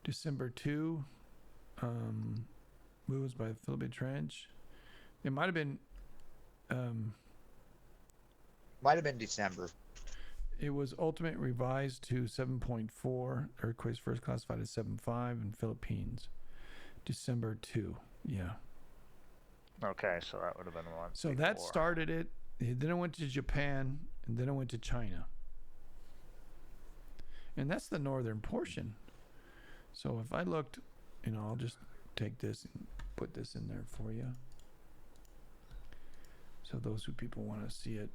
December 2, moves by the Philippine Trench. It might have been. Might have been December. It was ultimately revised to 7.4. Earthquakes first classified as 7.5 in Philippines. December 2. Yeah. Okay, so that would have been one. So that started it. Then it went to Japan, and then it went to China. And that's the northern portion. So if I looked, I'll just take this and put this in there for you. So those who people want to see it,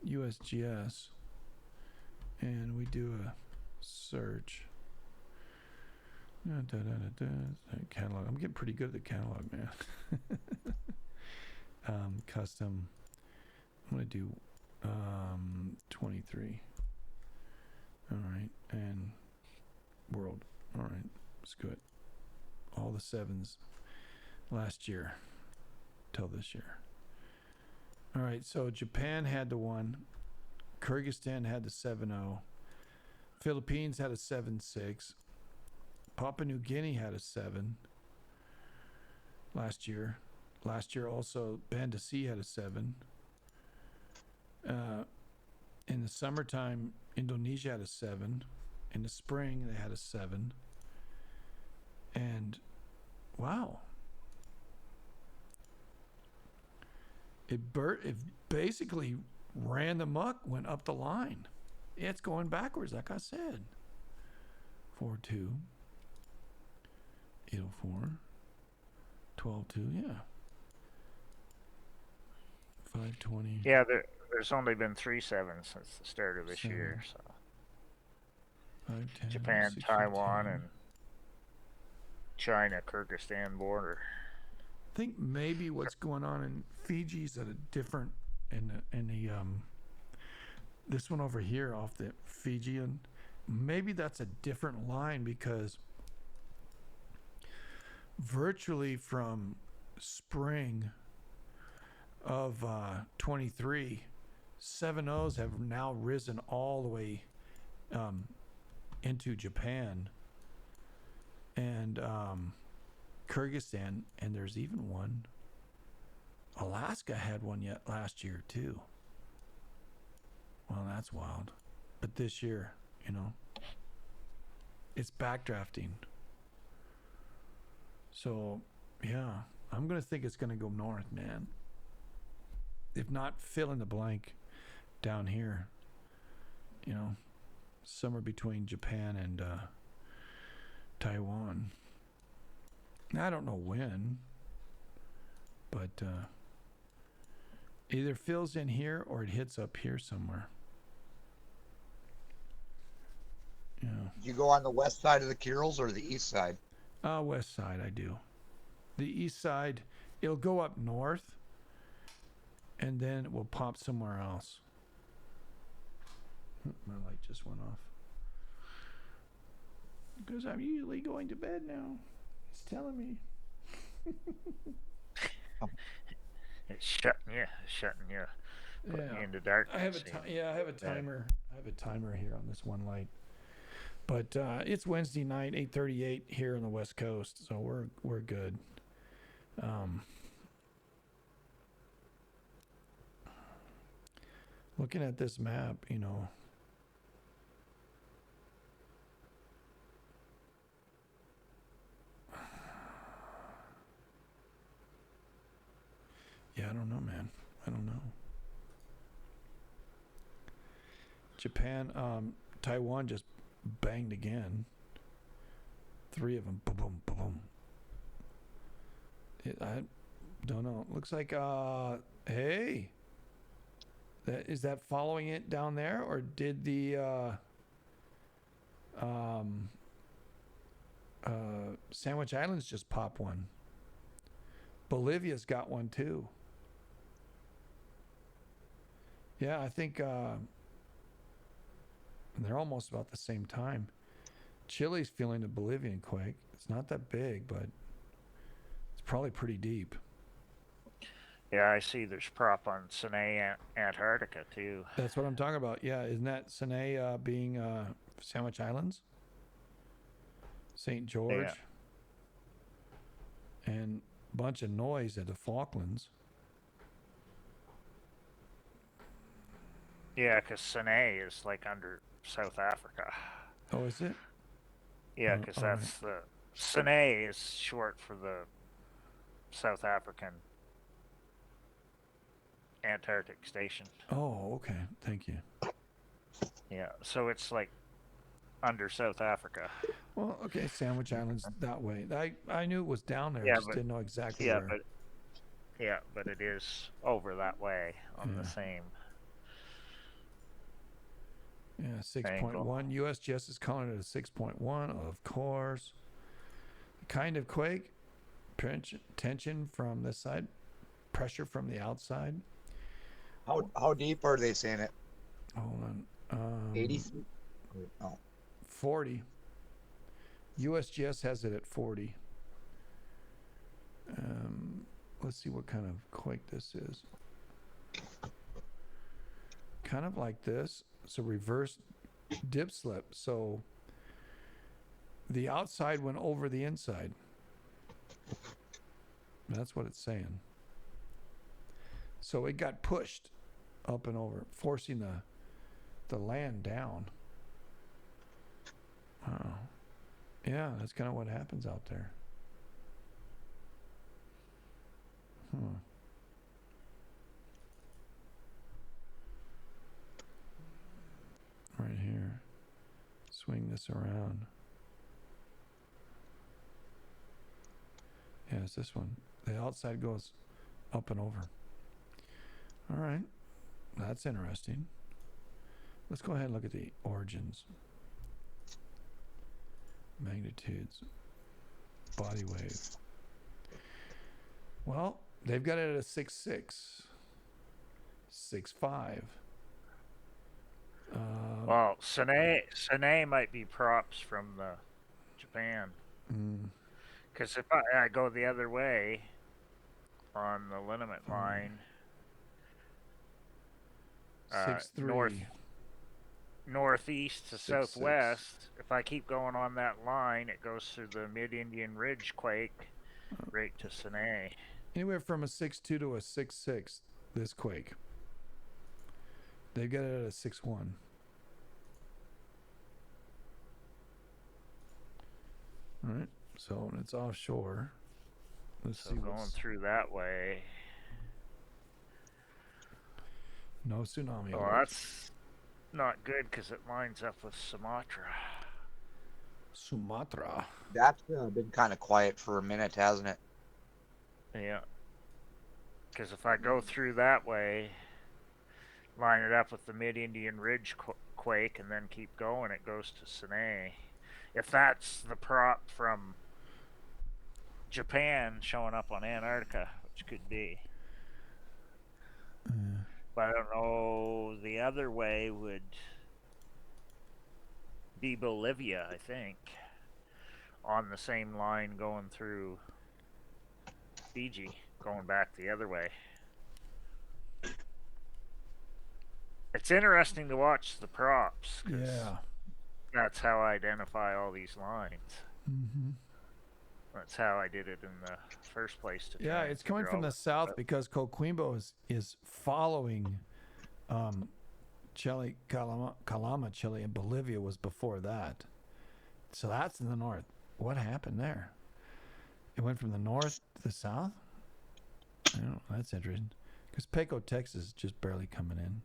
USGS, and we do a search. Catalog. I'm getting pretty good at the catalog, man. Custom. I'm going to do 23. All right. And world. All right. Let's do it. All the sevens last year till this year. All right. So Japan had the 1. Kyrgyzstan had the 7-0. Philippines had a 7.6. Papua New Guinea had a 7 last year. Last year also Banda Sea had a 7. In the summertime, Indonesia had a 7. In the spring, they had a 7. And wow, it basically ran the muck, went up the line. It's going backwards, like I said. 4-2. 804, 12-2, yeah. 520. Yeah, there's only been 3 sevens since the start of this year. So 510, Japan, 615. Taiwan, and China, Kyrgyzstan border. I think maybe what's going on in Fiji's at a different in the this one over here off the Fijian. Maybe that's a different line because virtually from spring of 23, 7.0s have now risen all the way into Japan and Kyrgyzstan, and there's even one. Alaska had one yet last year too. Well, that's wild. But this year, it's backdrafting. So, yeah, I'm going to think it's going to go north, man. If not, fill in the blank down here. somewhere between Japan and Taiwan. I don't know when, but either fills in here or it hits up here somewhere. Yeah. You go on the west side of the Kurils or the east side? West side, I do. The east side, it'll go up north, and then it will pop somewhere else. My light just went off. Because I'm usually going to bed now. It's telling me. It's shutting you, putting you into darkness. I have a timer. I have a timer here on this one light. But it's Wednesday night, 8:38 here on the West Coast, so we're good. Looking at this map, you know. Yeah, I don't know, man. I don't know. Japan, Taiwan just banged again. 3 of them. Boom, boom, boom. I don't know. Looks like, hey. Is that following it down there? Or did the Sandwich Islands just pop one? Bolivia's got one too. Yeah, I think they're almost about the same time. Chile's feeling a Bolivian quake. It's not that big, but it's probably pretty deep. Yeah, I see there's prop on Sine, Antarctica, too. That's what I'm talking about. Yeah, isn't that Sine being Sandwich Islands? St. George? Yeah. And a bunch of noise at the Falklands. Yeah, because Sine is like under South Africa. Oh, is it? Yeah, because that's the... Sine is short for the South African Antarctic Station. Oh, okay. Thank you. Yeah, so it's like under South Africa. Well, okay, Sandwich Islands that way. I knew it was down there, Yeah, just but- didn't know exactly Yeah, where. but it is over that way on the same. Yeah, 6.1. USGS is calling it a 6.1, of course. Kind of quake. Tension from this side. Pressure from the outside. How deep are they saying it? Hold on. 80? No. 40. USGS has it at 40. Let's see what kind of quake this is. Kind of like this. It's a reverse dip slip. So the outside went over the inside. That's what it's saying. So it got pushed up and over, forcing the land down. Oh. Yeah, that's kind of what happens out there. Right here. Swing this around. Yeah, it's this one. The outside goes up and over. All right. That's interesting. Let's go ahead and look at the origins. Magnitudes. Body wave. Well, they've got it at a 6.6. 6.5. Well, Sine might be props from the Japan. Because if I go the other way on the liniment line, 6.3. northeast to 6.6. southwest, if I keep going on that line, it goes through the Mid-Indian Ridge quake right to Sine. Anywhere from a 6.2 to a 6.6, this quake. They've got it at a 6.1. All right, so it's offshore. Let's see going through that way. No tsunami. Well, not good because it lines up with Sumatra. Sumatra. That's been kind of quiet for a minute, hasn't it? Yeah. Because if I go through that way, line it up with the Mid-Indian Ridge quake, and then keep going, it goes to Sine. If that's the prop from Japan showing up on Antarctica, which could be. But I don't know, the other way would be Bolivia, I think, on the same line going through Fiji, going back the other way. It's interesting to watch the props, because that's how I identify all these lines. Mm-hmm. That's how I did it in the first place. Yeah, it's coming from the south because Coquimbo is following Chile, Calama, Chile, and Bolivia was before that. So that's in the north. What happened there? It went from the north to the south? I don't know. That's interesting. Because Paco, Texas is just barely coming in.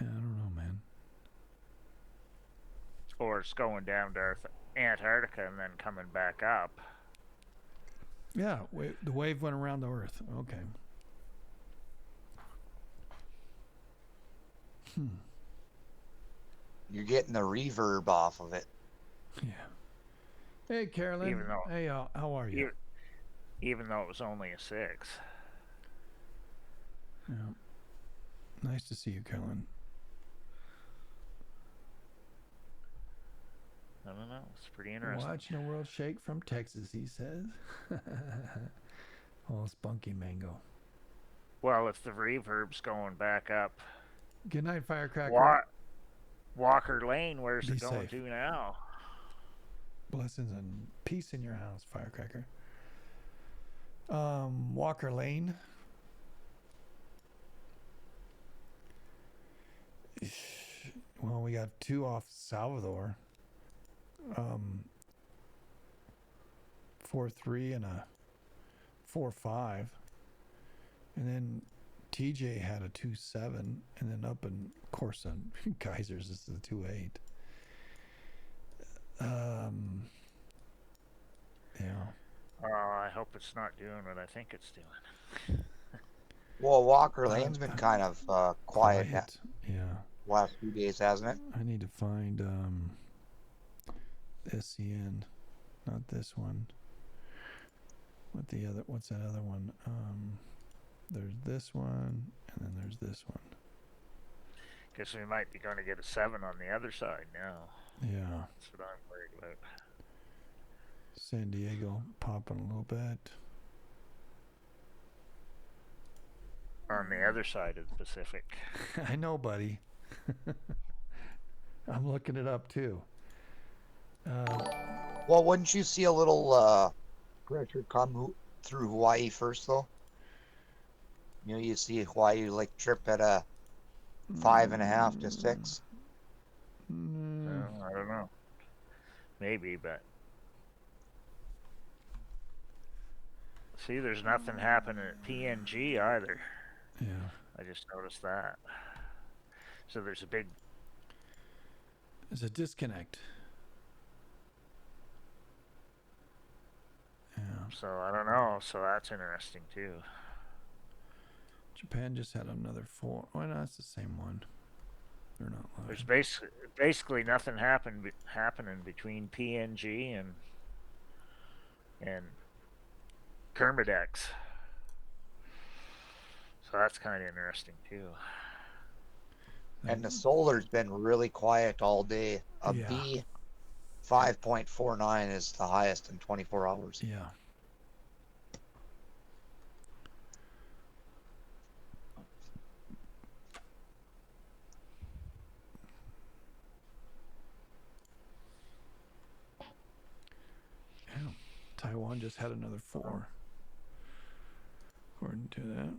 Yeah, I don't know, man. Or it's going down to Antarctica and then coming back up. Yeah, the wave went around the Earth. Okay. You're getting the reverb off of it. Yeah. Hey, Carolyn. Hey, how are you? Even though it was only a 6. Yeah. Nice to see you, Carolyn. I don't know. It's pretty interesting. Watching the world shake from Texas, he says. Oh, spunky mango. Well, if the reverb's going back up. Good night, Firecracker. Walker Lane, where's Be it going safe. to now? Blessings and peace in your house, Firecracker. Walker Lane. Well, we got 2 off Salvador. 4-3 and a 4-5, and then TJ had a 2-7, and then up in, of course, on Geysers is the 2-8. Yeah. Oh, I hope it's not doing what I think it's doing. Well, Walker Lane's been kind of quiet. Yeah. Last few days, hasn't it? I need to find SCN, not this one. What's that other one? There's this one, and then there's this one. Guess we might be going to get a 7 on the other side now. Yeah. That's what I'm worried about. San Diego popping a little bit. On the other side of the Pacific. I know, buddy. I'm looking it up too. Well, wouldn't you see a little pressure come through Hawaii first, though? You know, you see Hawaii like trip at a 5.5 to 6. I don't know. Maybe, but see, there's nothing happening at PNG either. Yeah. I just noticed that. So there's a disconnect. Yeah. So I don't know. So that's interesting too. Japan just had another 4. Why not? It's the same one. They're not lying. There's basically nothing happening between PNG and Kermadex. So that's kind of interesting too. And the solar's been really quiet all day. B 5.49 is the highest in 24 hours. Yeah. Taiwan just had another 4, according to that.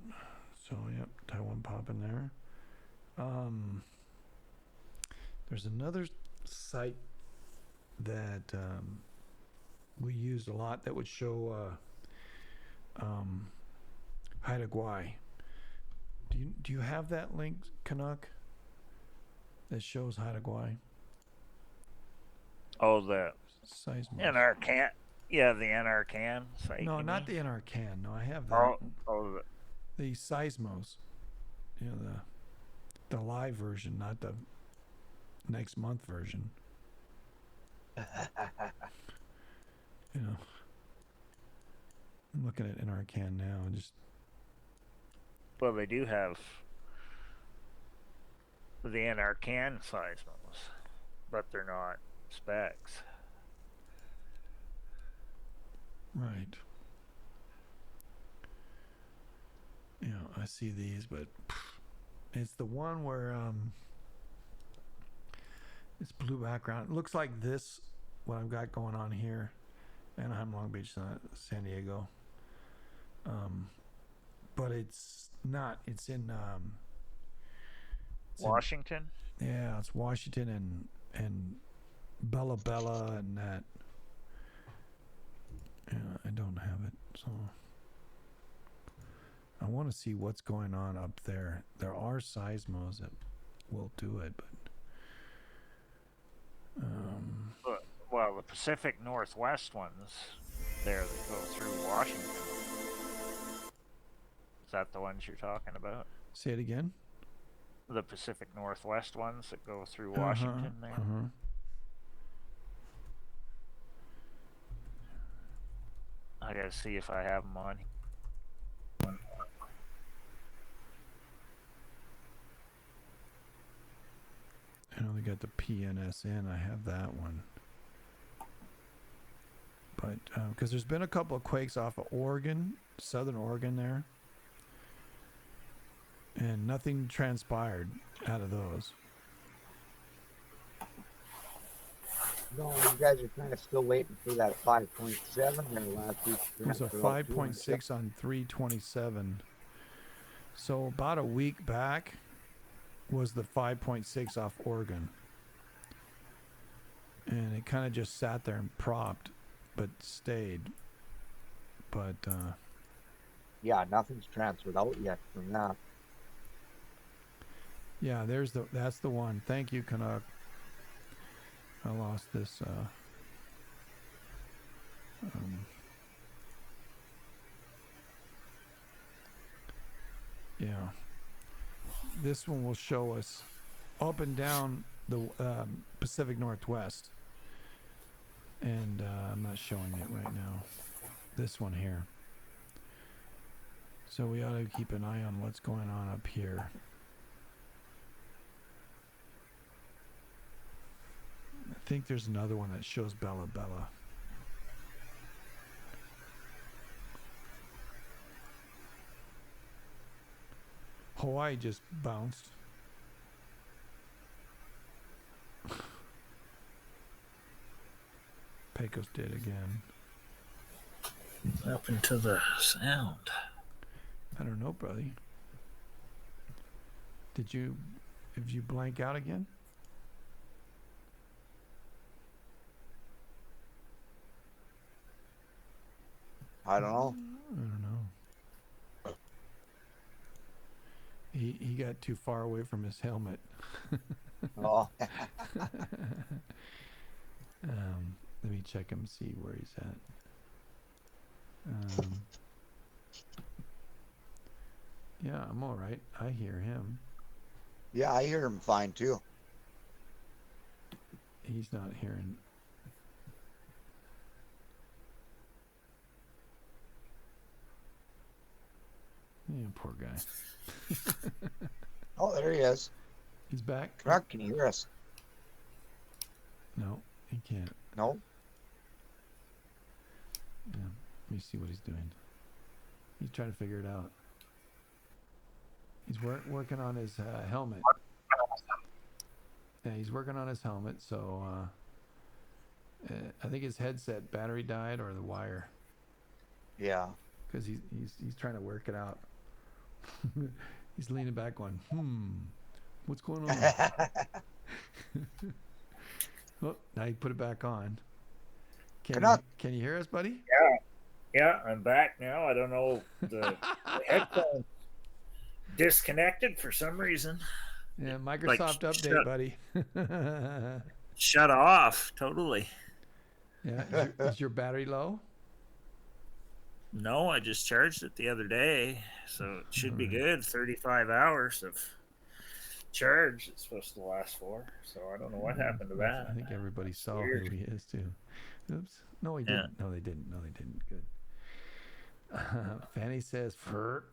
So, yep, Taiwan popping there. There's another site that we used a lot that would show Haida Gwaii. Do you have that link, Canuck? That shows Haida Gwaii? Oh, the Seismos. NRCan. Yeah, the NRCan site. No, you not mean? the NRCan. No, I have that. Oh, The Seismos. You know, the live version, not the next month version. You know, I'm looking at NRCan now and just. well, they do have the NRCan seismos, but they're not specs. Right. You know, I see these, but it's the one where it's blue background. It looks like this, what I've got going on here. Anaheim, Long Beach, San Diego. But it's not. It's in Washington? Yeah, it's Washington and Bella Bella and that. Yeah, I don't have it, so I want to see what's going on up there. There are seismos that will do it, but Well, the Pacific Northwest ones there that go through Washington. Is that the ones you're talking about? say it again. The Pacific Northwest ones that go through Washington there? I gotta see if I have them on. I know they got the PNSN. I have that one. But because there's been a couple of quakes off of Oregon, southern Oregon there, and nothing transpired out of those. No, you guys are kind of still waiting for that 5.7 there last week. There's a 5.6 on 327. So about a week back was the 5.6 off Oregon. And it kind of just sat there and propped, but stayed. But yeah, nothing's transferred out yet from that. yeah, that's the one. Thank you, Canuck. I lost this yeah. This one will show us up and down the Pacific Northwest. And I'm not showing it right now. This one here. So we ought to keep an eye on what's going on up here. I think there's another one that shows Bella Bella. Hawaii just bounced. Pecos did again. Up into the sound. I don't know, buddy. Did you blank out again? I don't know. I don't know. He got too far away from his helmet. Oh. Let me check him, see where he's at. Yeah, I'm all right. I hear him. Yeah, I hear him fine too. He's not hearing. Yeah, poor guy. Oh, there he is. He's back? Correct. Can you hear us? No, he can't. No. Yeah, let me see what he's doing. He's trying to figure it out. He's working on his helmet. Yeah, he's working on his helmet, so I think his headset battery died or the wire. Yeah. Because he's trying to work it out. He's leaning back going, what's going on? Oh, now he put it back on. Can you hear us, buddy? Yeah. Yeah, I'm back now. I don't know, the headphones disconnected for some reason. Yeah, Like Microsoft update, shut buddy. shut off totally. Yeah, is your battery low? No, I just charged it the other day, so it should be good. 35 hours of charge it's supposed to last for. So I don't know what happened to I that. think everybody saw Weird. who he is too. Oops. No, he Yeah. didn't. No, they didn't. No, they didn't. Good. Fanny says, "Fur."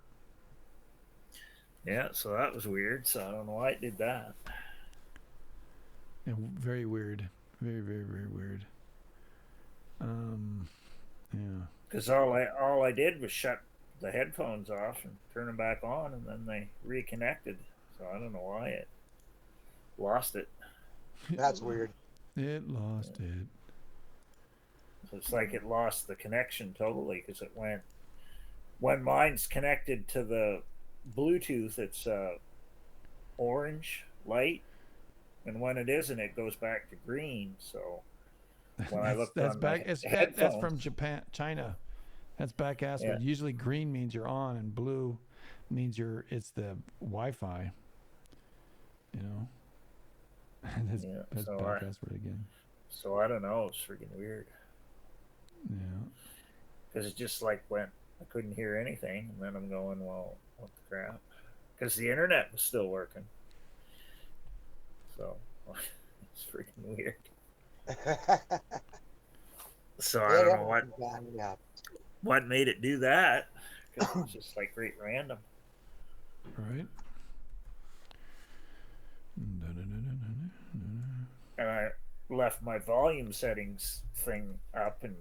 Yeah, so that was weird. So I don't know why it did that. Yeah, very weird. Very, very, very weird. Yeah. Because all I did was shut the headphones off and turn them back on, and then they reconnected. So I don't know why it lost it. That's weird. It lost it. So it's like it lost the connection totally because it went when mine's connected to the Bluetooth, it's orange light, and when it isn't, it goes back to green. So when I looked That's on back. my That's headphones, from Japan, China. That's back ass. yeah, Usually green means you're on, and blue means it's the Wi-Fi. You know. that's yeah. that's So back ass word again. I don't know. It's freaking weird Yeah. because it just like went. I couldn't hear anything, and then I'm going, well, what the crap? Because the internet was still working. So it's freaking weird. So I don't know what made it do that because it's just like right random. Right. And I left my volume settings thing up and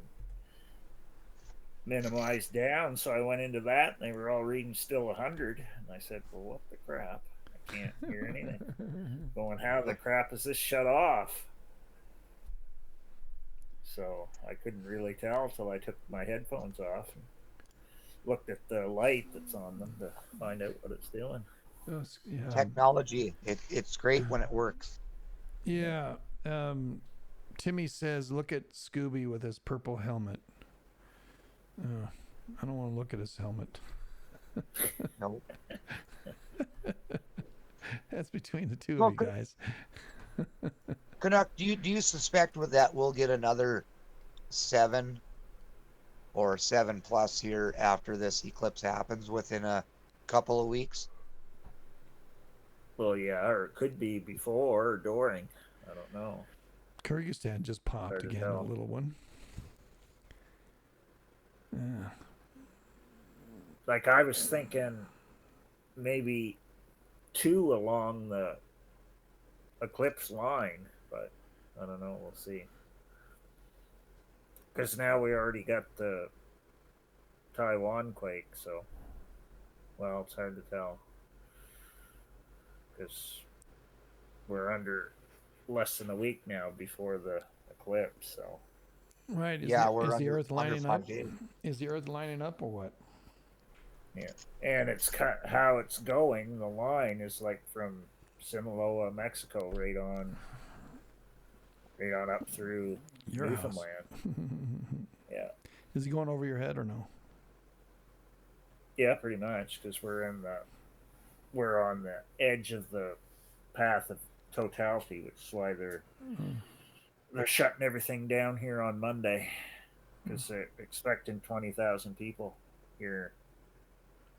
minimized down, so I went into that and they were all reading still 100, and I said, well, what the crap, I can't hear anything. Going, how the crap is this shut off? So I couldn't really tell till I took my headphones off and looked at the light that's on them to find out what it's doing. Yeah. Technology, it's great when it works. Yeah. Timmy says, look at Scooby with his purple helmet. I don't want to look at his helmet. Nope. That's between the two of you guys. Canuck, do you suspect with that we'll get another 7 or 7+ here after this eclipse happens within a couple of weeks? Well, yeah, or it could be before or during. I don't know. Kyrgyzstan just popped again, a little one. Yeah. Like I was thinking maybe 2 along the eclipse line, but I don't know. We'll see. Because now we already got the Taiwan quake, so well, it's hard to tell because we're under less than a week now before the eclipse. So right, is the Earth lining up? Is the Earth lining up or what? Yeah, and it's how it's going. The line is like from Sinaloa, Mexico, right on up through Your Newfoundland. Yeah. Is he going over your head or no? Yeah, pretty much, because we're on the edge of the path of totality, which is why they're shutting everything down here on Monday, because they're expecting 20,000 people here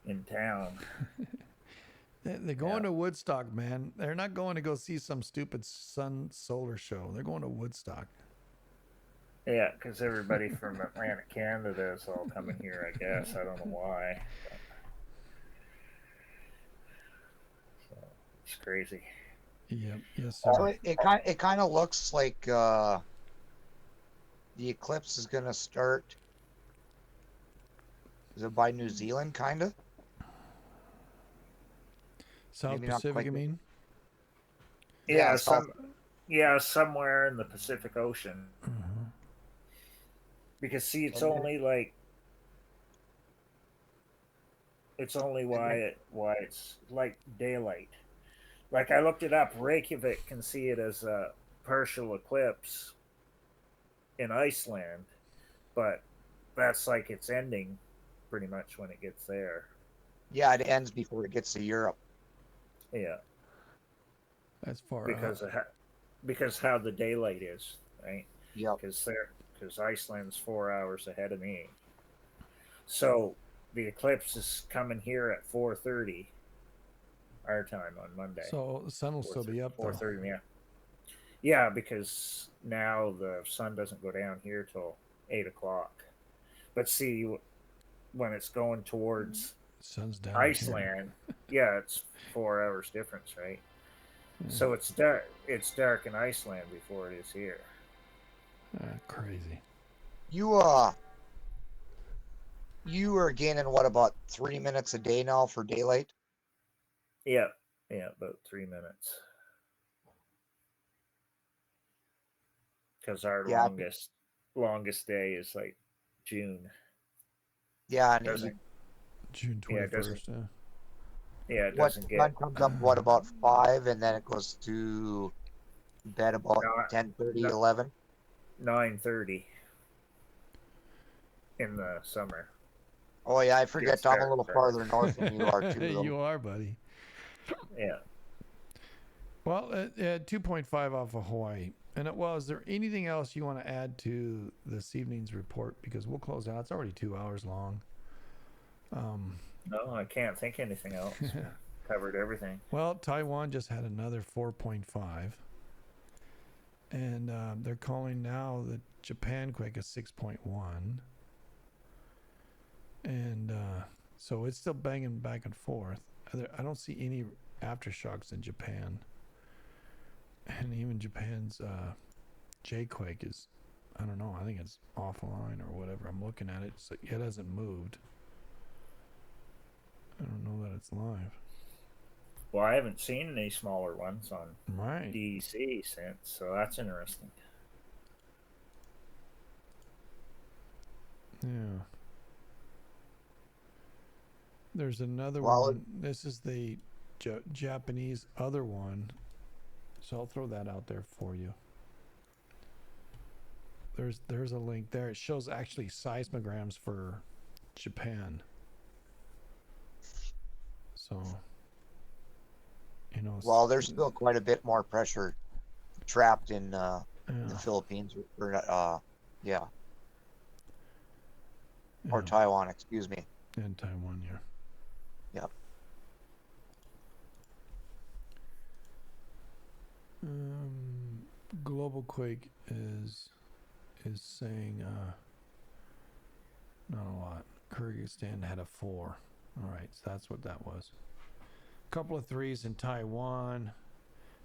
in town. They're going to Woodstock, man. They're not going to go see some stupid solar show. They're going to Woodstock. Yeah, because everybody from Atlantic Canada is all coming here, I guess. I don't know why. But... So, it's crazy. Yep. Yes, So sir. it kind of looks like the eclipse is going to start. Is it by New Zealand, kind of? South Maybe not Pacific, quite you mean? Yeah, Yeah, somewhere in the Pacific Ocean. Mm-hmm. Because see, it's only why it's like daylight. Like I looked it up, Reykjavik can see it as a partial eclipse in Iceland, but that's like it's ending pretty much when it gets there. Yeah, it ends before it gets to Europe. Yeah, That's far because out. because how the daylight is, right? Yep. Because Iceland's 4 hours ahead of me. So the eclipse is coming here at 4:30 our time on Monday. So the sun will still be up though. 4:30, yeah. Yeah, because now the sun doesn't go down here till 8 o'clock. But see, when it's going towards Sun's down Iceland, yeah, it's 4 hours difference, right? So it's dark. It's dark in Iceland before it is here. Crazy. You you are gaining what, about 3 minutes a day now for daylight? Yeah, yeah, about 3 minutes. Because our Yeah, longest day is like June. yeah. And Doesn't June yeah, it doesn't 21st. yeah, it what doesn't the sun get comes up what, about 5, and then it goes to bed about not 10:30, not 11. 9:30 in the summer. Oh yeah, I forget. Gets I'm a dark. little farther north than you are too. Though. You are, buddy. Yeah. Well, 2.5 off of Hawaii. And is there anything else you want to add to this evening's report? Because we'll close out. It's already 2 hours long. No, I can't think anything else. Covered everything. Well, Taiwan just had another 4.5. And they're calling now the Japan quake a 6.1. And so it's still banging back and forth. I don't see any aftershocks in Japan. And even Japan's J-quake is, I don't know, I think it's offline or whatever. I'm looking at it. It hasn't moved. I don't know that it's live. Well, I haven't seen any smaller ones on Right. DEC since, so that's interesting. Yeah. There's another Well, one. This is the Japanese other one. So I'll throw that out there for you. There's a link there. It shows actually seismograms for Japan. So, you know. well, there's still quite a bit more pressure trapped in the Yeah. Philippines, or yeah, Yeah. or Taiwan, excuse me. And Taiwan, yeah. Yep. Global quake is saying not a lot. Kyrgyzstan had a 4. All right, so that's what that was. A couple of 3s in Taiwan.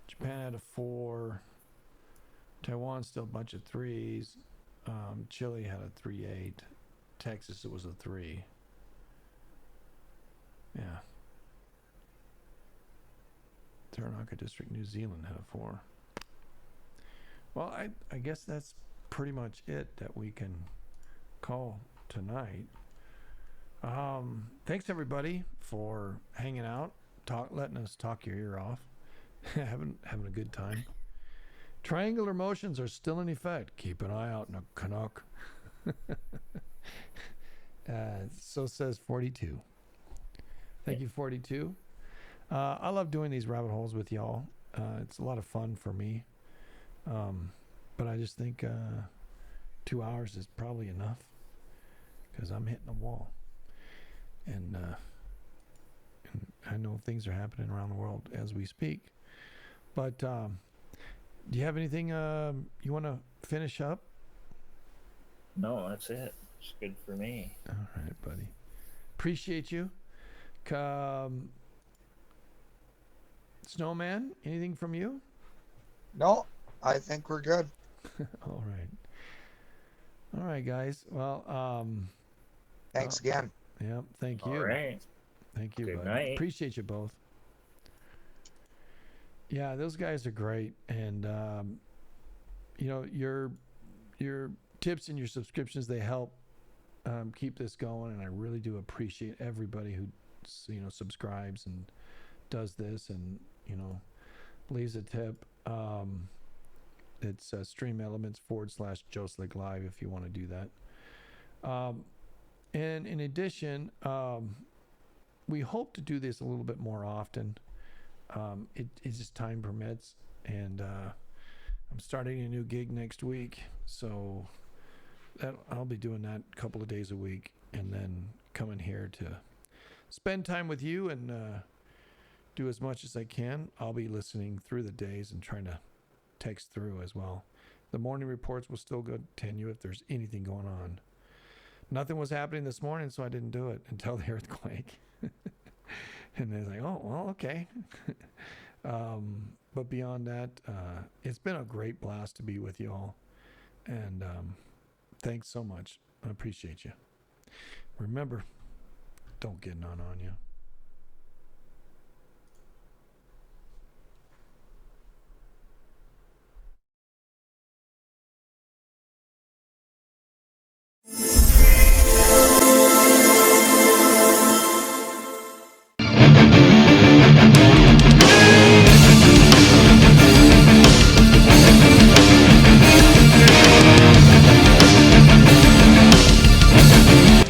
Japan had a 4. Taiwan still a bunch of 3s. Chile had a 3.8. Texas, it was a 3. Yeah. Taranaka District, New Zealand had a 4. Well, I guess that's pretty much it that we can call tonight. Thanks everybody for hanging out, letting us talk your ear off, having a good time. Triangular motions are still in effect. Keep an eye out, Canuck. So says 42. Thank you, 42. I love doing these rabbit holes with y'all. It's a lot of fun for me. But I just think 2 hours is probably enough because I'm hitting a wall. And I know things are happening around the world as we speak. But do you have anything you want to finish up? No, that's it. It's good for me. All right, buddy. Appreciate you. Snowman, anything from you? No, I think we're good. All right, guys. Well, Thanks again. yeah, thank you. All right. Thank you, Good buddy. night. Appreciate you both. Yeah, those guys are great, and you know, your tips and your subscriptions, they help keep this going, and I really do appreciate everybody who subscribes and does this, and leaves a tip. It's streamelements /Joe Slick Live if you want to do that. And in addition, we hope to do this a little bit more often. It's just time permits, and I'm starting a new gig next week, so I'll be doing that a couple of days a week, and then coming here to spend time with you and do as much as I can. I'll be listening through the days and trying to text through as well. The morning reports will still continue if there's anything going on. Nothing was happening this morning, so I didn't do it until the earthquake. And they're like, oh, well, okay. But beyond that, it's been a great blast to be with you all. And thanks so much. I appreciate you. Remember, don't get none on you.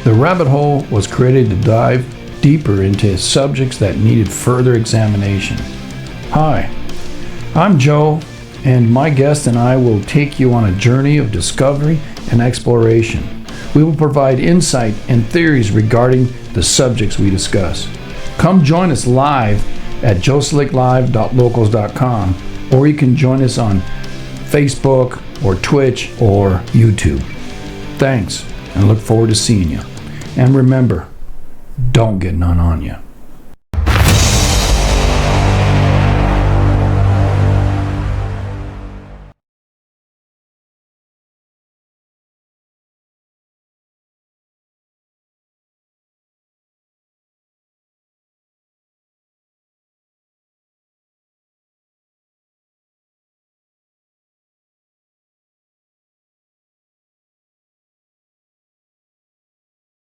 The rabbit hole was created to dive deeper into subjects that needed further examination. Hi, I'm Joe, and my guest and I will take you on a journey of discovery and exploration. We will provide insight and theories regarding the subjects we discuss. Come join us live at joslicklive.locals.com, or you can join us on Facebook or Twitch or YouTube. Thanks, and look forward to seeing you. And remember, don't get none on you.